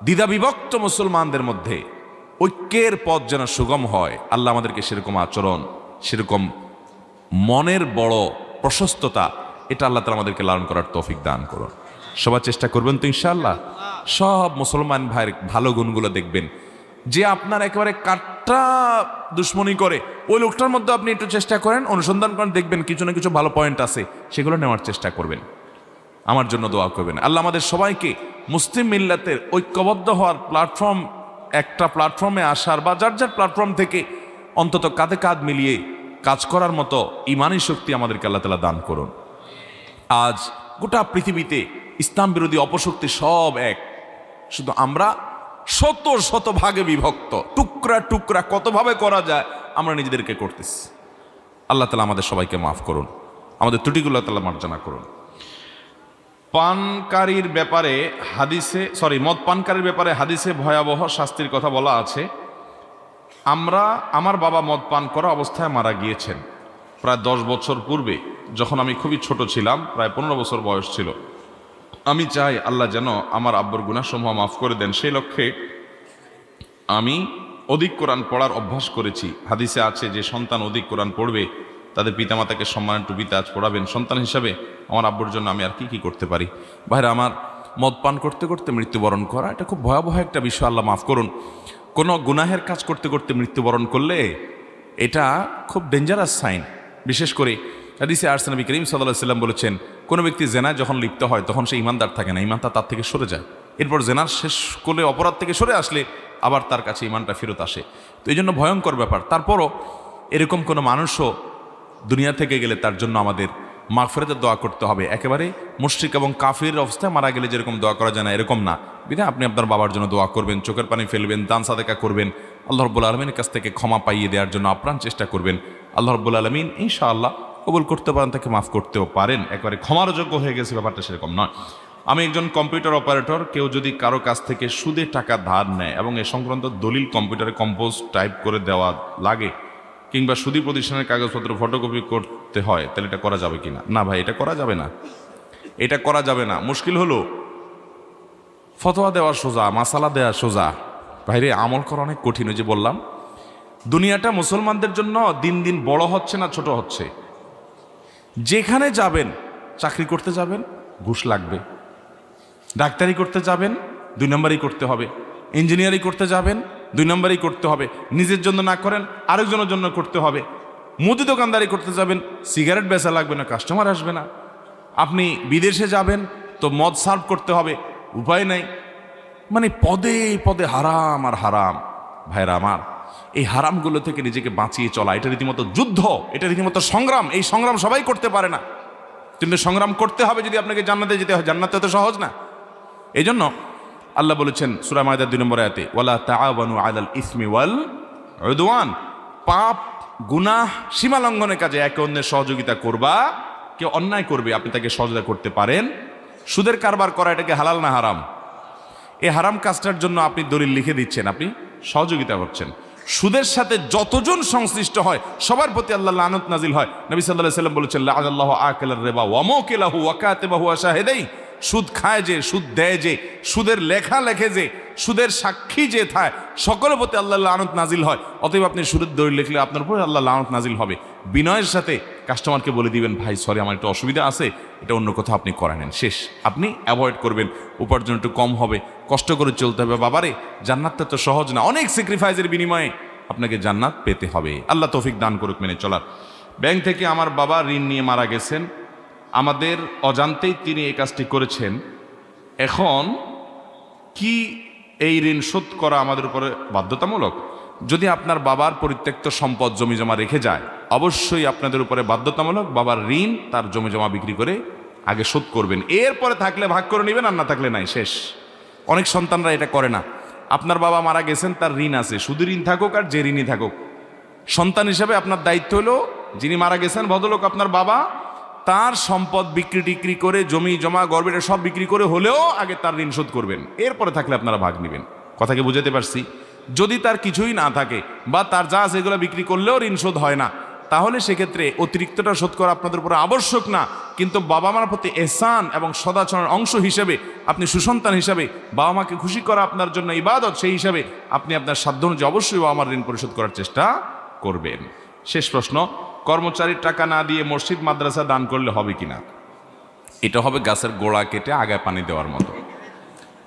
দ্বিধা বিভক্ত মুসলমানদের মধ্যে ঐক্যের পথ যেন সুগম হয়, আল্লাহ আমাদেরকে সেরকম আচরণ, সেরকম মনের বড় প্রশস্ততা, এটা আল্লাহ তাআলা আমাদেরকে লালন করার তৌফিক দান করুন। সবাই চেষ্টা করবেন তো ইনশাআল্লাহ। সব মুসলমান ভাইয়ের ভালো গুণগুলো দেখবেন। যে আপনার একেবারে কাট্টা দুশ্মনী করে, ওই লোকটার মধ্যে আপনি একটু চেষ্টা করেন, অনুসন্ধান করেন, দেখবেন কিছু না কিছু ভালো পয়েন্ট আছে, সেগুলো নেওয়ার চেষ্টা করবেন। আমার জন্য দোয়া করবেন। আল্লাহ আমাদের সবাইকে মুসলিম মিল্লাতের ঐক্যবদ্ধ হওয়ার প্ল্যাটফর্ম, একটা প্ল্যাটফর্মে আসার, বা যার যার প্ল্যাটফর্ম থেকে অন্তত কাঁধে কাঁধ মিলিয়ে কাজ করার মতো ইমানি শক্তি আমাদেরকে আল্লাহ তাআলা দান করুন। আজ গোটা পৃথিবীতে ইসলাম বিরোধী অপশক্তি সব এক, শুধু আমরা শত শত ভাগে বিভক্ত, টুকরা টুকরা কতভাবে করা যায় আমরা নিজেদেরকে করতেছি। আল্লাহ তাআলা আমাদের সবাইকে মাফ করুন, আমাদের ত্রুটিগুলো আল্লাহ তাআলা মার্জনা করুন। পানকারীর ব্যাপারে হাদিসে, মদ পানকারীর ব্যাপারে হাদিসে ভয়াবহ শাস্তির কথা বলা আছে। আমার বাবা মদ পান করা অবস্থায় মারা গিয়েছেন প্রায় 10 বছর পূর্বে, যখন আমি খুবই ছোট ছিলাম, প্রায় 15 বছর বয়স ছিল। আমি চাই আল্লাহ যেন আমার আব্বুর গুনাহসমূহ মাফ করে দেন। সেই লক্ষ্যে আমি অধিক কোরআন পড়ার অভ্যাস করেছি। হাদিসে আছে যে সন্তান অধিক কোরআন পড়বে তাদের পিতামাতাকে সম্মানের টুপিতে আজ পড়াবেন। সন্তান হিসাবে আমার আব্বুর জন্য আমি আর কি করতে পারি? ভাইরা আমার, মদ পান করতে করতে মৃত্যুবরণ করা এটা খুব ভয়াবহ একটা বিষয়, আল্লাহ মাফ করুন। কোনো গুনাহের কাজ করতে করতে মৃত্যুবরণ করলে এটা খুব ডেঞ্জারাস সাইন। বিশেষ করে হাদিসে আসছে নবী করিম সাল্লাল্লাহু আলাইহি ওয়াসাল্লাম বলেছেন, কোনো ব্যক্তি জেনায় যখন লিপ্ত হয় তখন সে ইমানদার থাকে না, ইমানটা তার থেকে সরে যায়। এরপর জেনার শেষ করলে, অপরাধ থেকে সরে আসলে আবার তার কাছে ইমানটা ফেরত আসে। তো এই জন্য ভয়ঙ্কর ব্যাপার। তারপরও এরকম কোনো মানুষও দুনিয়া থেকে গেলে তার জন্য আমাদের মাগফিরাতের দোয়া করতে হবে। একেবারে মুশরিক এবং কাফির অবস্থায় মারা গেলে যেরকম দোয়া করা যায় না, এরকম না। বিধায় আপনি আপনার বাবার জন্য দোয়া করবেন, চোখের পানি ফেলবেন, দান সাদেকা করবেন, আল্লাহ রাব্বুল আলামিনের কাছ থেকে ক্ষমা পাইয়ে দেওয়ার জন্য আপ্রাণ চেষ্টা করবেন। আল্লাহ রাব্বুল আলামিন ইনশাআল্লাহ কবুল করতে পারেন, তাকে মাফ করতেও পারেন। একেবারে ক্ষমার যোগ্য হয়ে গেছে, ব্যাপারটা সেরকম নয়। আমি একজন কম্পিউটার অপারেটর। কেউ যদি কারো কাছ থেকে সুদে টাকা ধার নেয় এবং এ সংক্রান্ত দলিল কম্পিউটারে কম্পোজ টাইপ করে দেওয়া লাগে, কিংবা সুদী প্রতিষ্ঠানের কাগজপত্র ফটোকপি করতে হয়, তাহলে এটা করা যাবে কিনা? না ভাই, এটা করা যাবে না, এটা করা যাবে না। মুশকিল হলো ফতোয়া দেওয়া সোজা, মাসালা দেওয়া সোজা, বাইরে আমল করা অনেক কঠিন। ওই যে বললাম, দুনিয়াটা মুসলমানদের জন্য দিন দিন বড় হচ্ছে না ছোট হচ্ছে। যেখানে যাবেন, চাকরি করতে যাবেন ঘুষ লাগবে, ডাক্তারি করতে যাবেন 2 নম্বরই করতে হবে, ইঞ্জিনিয়ারিং করতে যাবেন 2 নম্বরই করতে হবে, নিজের জন্য না করেন আরেকজনের জন্য করতে হবে। মুদি দোকানদারি করতে যাবেন, সিগারেট বেচা লাগবে না, কাস্টমার আসবে না। আপনি বিদেশে যাবেন তো মদ সার্ভ করতে হবে, উপায় নাই। মানে পদে পদে হারাম আর হারাম। ভাইরা আমার, এই হারামগুলো থেকে নিজেকে বাঁচিয়ে চলা, এটা রীতিমতো যুদ্ধ, এটা রীতিমতো সংগ্রাম। এই সংগ্রাম সবাই করতে পারে না, কিন্তু সংগ্রাম করতে হবে যদি আপনাকে জান্নাতে যেতে হয়। জান্নাতে তো সহজ না। এই জন্য আল্লাহ বলেছেন সূরা মায়দার 2 নম্বর আয়াতে, ওয়ালা তাআওয়ানু আলাল ইসমি ওয়াল উদওয়ান, পাপ গুনাহ সীমা লঙ্ঘনের কাজে একে অন্যের সহযোগিতা করবা। কেউ অন্যায় করবে, আপনি তাকে সহযোগিতা করতে পারেন। সুদের কারবার করা, এটাকে হালাল না হারাম? এই হারাম কাজটার জন্য আপনি দলিল লিখে দিচ্ছেন, আপনি সহযোগিতা করছেন। সুদের সাথে যতজন সংশ্লিষ্ট হয় সবার প্রতি আল্লাহ লানত নাজিল হয়। নবী সাল্লাল্লাহু আলাইহি ওয়াসাল্লাম বলেছেন, লাআনাল্লাহু আকিলার রিবা ওয়া মুকিলাহু ওয়া কাতিবাহু ওয়া শাহিদাই। সুদ খায় যে, সুদ দেয় যে, সুদের লেখা লেখে যে, সুদের সাক্ষী যে থায়, সকলের প্রতি আল্লাহ লানত নাজিল হয়। অতএব আপনি সুদের দলিল লিখলে আপনার উপরে আল্লাহ লানত নাজিল হবে। বিনয়ের সাথে কাস্টমারকে বলে দিবেন, ভাই সরি আমার একটু অসুবিধা আছে, এটা অন্য কোথাও আপনি করে নেন। শেষ। আপনি অ্যাভয়েড করবেন, উপার্জন একটু কম হবে, কষ্ট করে চলতে হবে। বাবারে, জান্নাতটা তো সহজ না, অনেক স্যাক্রিফাইসের বিনিময়ে আপনাকে জান্নাত পেতে হবে। আল্লাহ তৌফিক দান করুক মেনে চলার। ব্যাংক থেকে আমার বাবা ঋণ নিয়ে মারা গেছেন, আমাদের অজান্তেই তিনি এই কাজটি করেছেন। এখন কি এই ঋণ শোধ করা আমাদের উপরে বাধ্যতামূলক? যদি আপনার বাবার পরিত্যক্ত সম্পদ জমি জমা রেখে যায়, অবশ্যই আপনাদের উপরে বাধ্যতামূলক বাবার ঋণ তার জমি জমা বিক্রি করে আগে শোধ করবেন। এরপরে থাকলে ভাগ করে নেবেন, আর না থাকলে নাই, শেষ। অনেক সন্তানরা এটা করে না। আপনার বাবা মারা গেছেন, তার ঋণ আছে, শুধু ঋণ থাকুক আর যে ঋণই থাকুক, সন্তান হিসেবে আপনার দায়িত্ব হলো, যিনি মারা গেছেন ভদ্রলোক আপনার বাবা, তার সম্পদ বিক্রি টিক্রি করে, জমি জমা গর্বেটা সব বিক্রি করে হলেও আগে তার ঋণ শোধ করবেন। এরপরে থাকলে আপনারা ভাগ নেবেন। কথাকে বুঝাতে পারছি? যদি তার কিছুই না থাকে বা তার যা আছে এগুলো বিক্রি করলেও ঋণ শোধ হয় না, তাহলে সেক্ষেত্রে অতিরিক্তটা শোধ করা আপনাদের উপরে আবশ্যক না। কিন্তু বাবা মার প্রতি এহসান এবং সদাচরণের অংশ হিসেবে, আপনি সুসন্তান হিসাবে, বাবা মাকে খুশি করা আপনার জন্য ইবাদত, সেই হিসাবে আপনি আপনার সাধ্য অনুযায়ী অবশ্যই বাবা মার ঋণ পরিশোধ করার চেষ্টা করবেন। শেষ প্রশ্ন, কর্মচারীর টাকা না দিয়ে মসজিদ মাদ্রাসা দান করলে হবে কিনা? এটা হবে গাছের গোড়া কেটে আগায় পানি দেওয়ার মতো।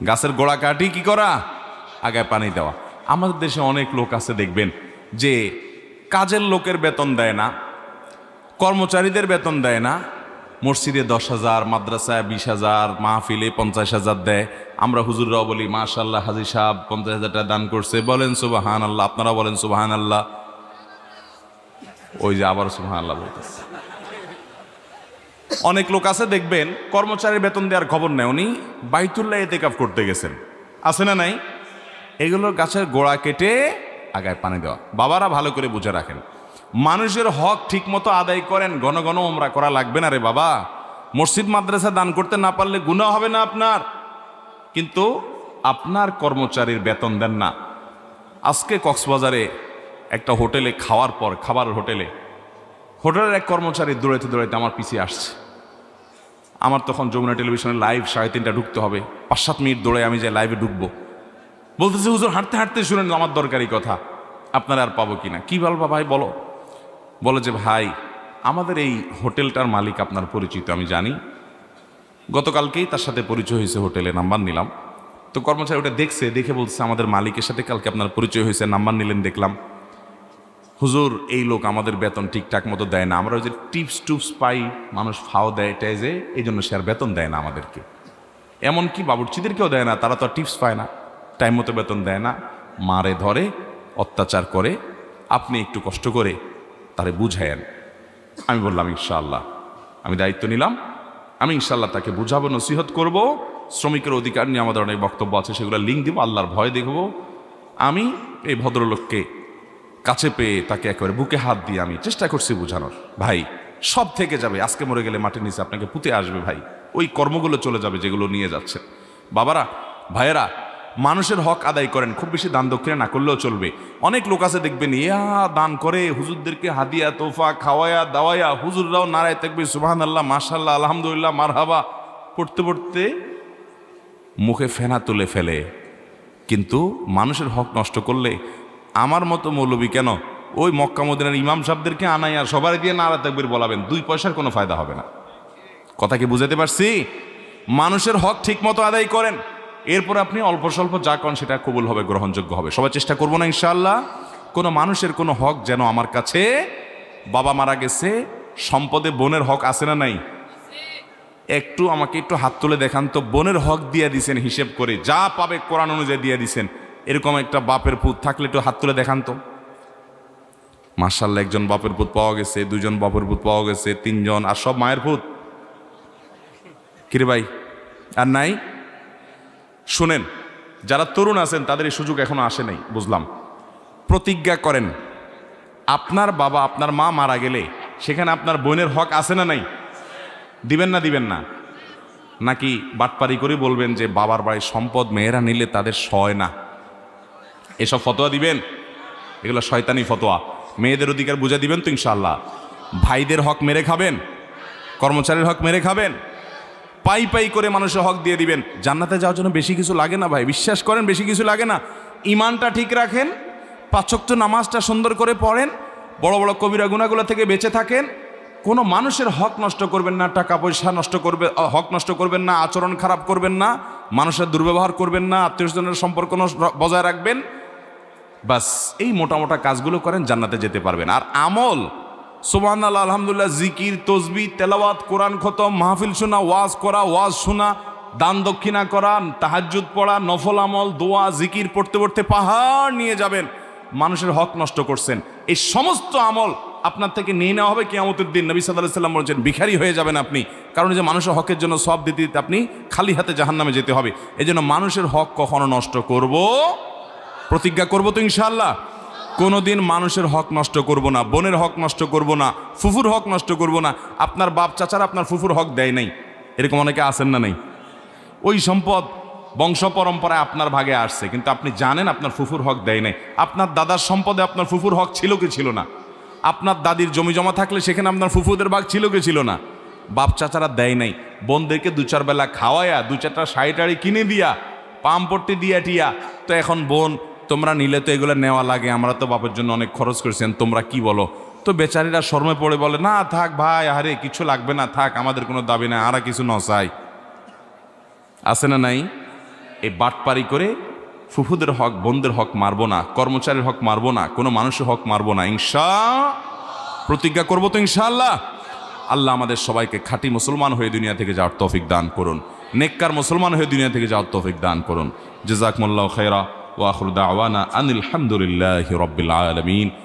গাছের গোড়া কাটি কি করা? আগায় পানি দেওয়া। আমাদের দেশে অনেক লোক আছে দেখবেন যে কাজের লোকের বেতন দেয় না, কর্মচারীদের বেতন দেয় না, মসজিদে 10,000, মাদ্রাসায় 20,000, মাহফিলে 50,000 দেয়। আমরা হুজুররাও বলি মাশাআল্লাহ, হাজী সাহেব 50,000 টাকা দান করছে, বলেন সুবহানাল্লাহ। আপনারা বলেন সুবহানাল্লাহ। ওই যে আবার সুবহানাল্লাহ বলতেছে। অনেক লোক আছে দেখবেন কর্মচারীর বেতন দেওয়ার খবর নেই, উনি বাইতুল্লাহ ইতিকাফ করতে গেছেন, আছে না নাই? এগুলো গাছের গোড়া কেটে আগায় পানি দেওয়া। বাবারা ভালো করে বুঝে রাখেন, মানুষের হক ঠিক মতো আদায় করেন, ঘন ঘন ওমরা করা লাগবে না রে বাবা। মসজিদ মাদ্রাসা দান করতে না পারলে গুনাহ হবে না আপনার, কিন্তু আপনার কর্মচারীর বেতন দেন না। আজকে কক্সবাজারে একটা হোটেলে খাওয়ার পর, খাবার হোটেলের এক কর্মচারী দৌড়াইতে দৌড়াইতে আমার পিছিয়ে আসছে। আমার তখন যমুনা টেলিভিশনের লাইভ 3:30 ঢুকতে হবে, 5-7 মিনিট দৌড়ে আমি যে লাইভে ঢুকবো। বলতেছে হুজুর হাঁটতে হাঁটতে শুনেন আমার দরকারি কথা, আপনারা আর পাবো কিনা? কি বলবা ভাই বলো? বলে যে ভাই আমাদের এই হোটেলটার মালিক আপনার পরিচিত, আমি জানি, গতকালকেই তার সাথে পরিচয় হয়েছে, হোটেলে নাম্বার নিলাম। তো কর্মচারী ওটা দেখছে, দেখে বলছে আমাদের মালিকের সাথে কালকে আপনার পরিচয় হয়েছে, নাম্বার নিলেন দেখলাম। হুজুর এই লোক আমাদের বেতন ঠিকঠাক মতো দেয় না, আমরা ওই যে টিপস পাই, মানুষ ফাও দেয় টাইজে, এই জন্য সে আর বেতন দেয় না আমাদেরকে। এমনকি বাবুর্চিদেরকেও দেয় না, তারা তো আর টিপস পায় না, টাইম মতো বেতন দেয় না। মারে ধরে, অত্যাচার করে, আপনি একটু কষ্ট করে তারে বুঝায়েন। আমি বললাম ইনশাআল্লাহ, আমি দায়িত্ব নিলাম, আমি ইনশাআল্লাহ তাকে বুঝাবো, নসিহত করব। শ্রমিকের অধিকার নিয়ে আমাদের অনেক বক্তব্য আছে, সেগুলো লিঙ্ক দিব, আল্লাহর ভয় দেখব। আমি এই ভদ্রলোককে কাছে পেয়ে তাকে একেবারে বুকে হাত দিয়ে আমি চেষ্টা করছি বোঝানোর, ভাই সব থেকে যাবে, আজকে মরে গেলে মাটির নিচে আপনাকে পুঁতে আসবে ভাই, ওই কর্মগুলো চলে যাবে যেগুলো নিয়ে যাচ্ছে। বাবারা, ভাইয়েরা, মানুষের হক আদায় করেন, খুব বেশি দান দক্ষিণা না করলেও চলবে। অনেক লোক আছে দেখবেন, দান করে, হুজুরদেরকে হাদিয়া তোফা খাওয়ায়া দাওয়ায়া, হুজুররাও নারায় থাকবে সুবহানাল্লাহ মাশাআল্লাহ আলহামদুলিল্লাহ মারহাবা পড়তে পড়তে মুখে ফেনা তুলে ফেলে। কিন্তু মানুষের হক নষ্ট করলে আমার মতো মৌলবী কেন, ওই মক্কা মদিনার ইমাম সাহেবদেরকে আনাই আর সবার দিয়ে নারা তাকবীর বলাবেন, 2 পয়সার কোনো ফায়দা হবে না। কথা কি বুঝাতে পারছি? মানুষের হক ঠিক মতো আদায় করেন, এরপর আপনি অল্প স্বল্প যা করেন সেটা কবুল হবে, গ্রহণযোগ্য হবে। সবাই চেষ্টা করবো না ইনশাআল্লাহ? কোনো মানুষের কোনো হক যেন আমার কাছে, বাবা মারা গেছে, সম্পদে বোনের হক আছে না নাই? একটু আমাকে একটু হাত তুলে দেখান তো, বোনের হক দিয়ে দিছেন হিসেব করে, যা পাবে কোরআন অনুযায়ী দিয়ে দিছেন, এরকম একটা বাপের পুত থাকলে একটু হাত তুলে দেখান তো। মাশাআল্লাহ, একজন বাপের পুত পাওয়া গেছে, 2 জন বাপের পুত পাওয়া গেছে, 3 জন, আর সব মায়ের পুত। কিরে ভাই, আর নাই? শুনেন, যারা তরুণ আছেন তাদের এই সুযোগ এখনো আসে নাই, বুঝলাম। প্রতিজ্ঞা করেন, আপনার বাবা আপনার মা মারা গেলে সেখানে আপনার বোনের হক আছে না নাই? দিবেন না দিবেন না? নাকি বাটপারি করে বলবেন যে বাবার বাড়ির সম্পদ মেয়েরা নিলে তাদের সয় না, এসব ফতোয়া দিবেন? এগুলো শয়তানি ফতোয়া। মেয়েদের অধিকার বুঝে দিবেন তো ইনশাআল্লাহ? ভাইদের হক মেরে খাবেন? কর্মচারীর হক মেরে খাবেন? পাই পাই করে মানুষের হক দিয়ে দিবেন? জান্নাতে যাওয়ার জন্য বেশি কিছু লাগে না ভাই, বিশ্বাস করেন, বেশি কিছু লাগে না। ইমানটা ঠিক রাখেন, 5 ওয়াক্ত নামাজটা সুন্দর করে পড়েন, বড় বড় কবিরা গুনাহগুলো থেকে বেঁচে থাকেন, কোনো মানুষের হক নষ্ট করবেন না, টাকা পয়সা নষ্ট করবে, হক নষ্ট করবেন না, আচরণ খারাপ করবেন না, মানুষের দুর্ব্যবহার করবেন না, আত্মীয়স্বজনের সম্পর্ক বজায় রাখবেন। বাস এই মোটা মোটা কাজগুলো করেন, জান্নাতে যেতে পারবেন। আর আমল, সুবহানাল্লাহ আলহামদুলিল্লাহ, জিকির, তসবিহ, তেলাওয়াত, কোরআন খতম, মাহফিল শোনা, ওয়াজ করা, ওয়াজ শোনা, দান দক্ষিণা করা, তাহাজ্জুদ পড়া, নফল আমল, দোয়া, জিকির পড়তে পড়তে পাহাড় নিয়ে যাবেন। মানুষের হক নষ্ট করছেন, এই সমস্ত আমল আপনার থেকে নিয়ে নেওয়া হবে কিয়ামতের দিন। নবী সাল্লাল্লাহু আলাইহি ওয়াসাল্লাম বলেছেন, ভিখারি হয়ে যাবেন আপনি, কারণ যে মানুষের হকের জন্য সব দিতে দিতে আপনি খালি হাতে জাহান্নামে যেতে হবে। এই জন্য মানুষের হক কখনো নষ্ট করব, প্রতিজ্ঞা করব তো ইনশাআল্লাহ, কোনোদিন মানুষের হক নষ্ট করব না, বোনের হক নষ্ট করব না, ফুফুর হক নষ্ট করব না। আপনার বাপ চাচারা আপনার ফুফুর হক দেয় নাই, এরকম অনেকে আছেন না? নেই? ওই সম্পদ বংশ পরম্পরায় আপনার ভাগে আসছে, কিন্তু আপনি জানেন আপনার ফুফুর হক দেয় নাই। আপনার দাদার সম্পদে আপনার ফুফুর হক ছিল কি ছিল না? আপনার দাদির জমি জমা থাকলে সেখানে আপনার ফুফুদের ভাগ ছিল কি ছিল না? বাপ চাচারা দেয় নাই, বোনদেরকে 2-4 বেলা খাওয়ায়া, 2-4টা শাড়ি টাড়ি কিনে দিয়া, পাম্পট্টি দিয়া টিয়া, তো এখন বোন তোমরা নিলে তো এগুলো নেওয়া লাগে, আমরা তো বাপের জন্য অনেক খরচ করেছেন, তোমরা কি বলো? তো বেচারিরা শর্মে পড়ে বলে, না থাক ভাই, আরে কিছু লাগবে না, থাক, আমাদের কোনো দাবি নাই, আর কিছু নচাই। আছে না নাই? এই বাটপারি করে ফুফুদের হক, বোনদের হক মারবো না, কর্মচারীর হক মারবো না, কোনো মানুষের হক মারবো না, প্রতিজ্ঞা করবো তো ইনশাআল্লাহ। আল্লাহ আমাদের সবাইকে খাঁটি মুসলমান হয়ে দুনিয়া থেকে যাওয়ার তৌফিক দান করুন, নেককার মুসলমান হয়ে দুনিয়া থেকে যাওয়ার তৌফিক দান করুন। জাযাকুমুল্লাহু খায়রা ওয়া আখিরু দাওয়ানা আনিল হামদুলিল্লাহি রাব্বিল আলামিন।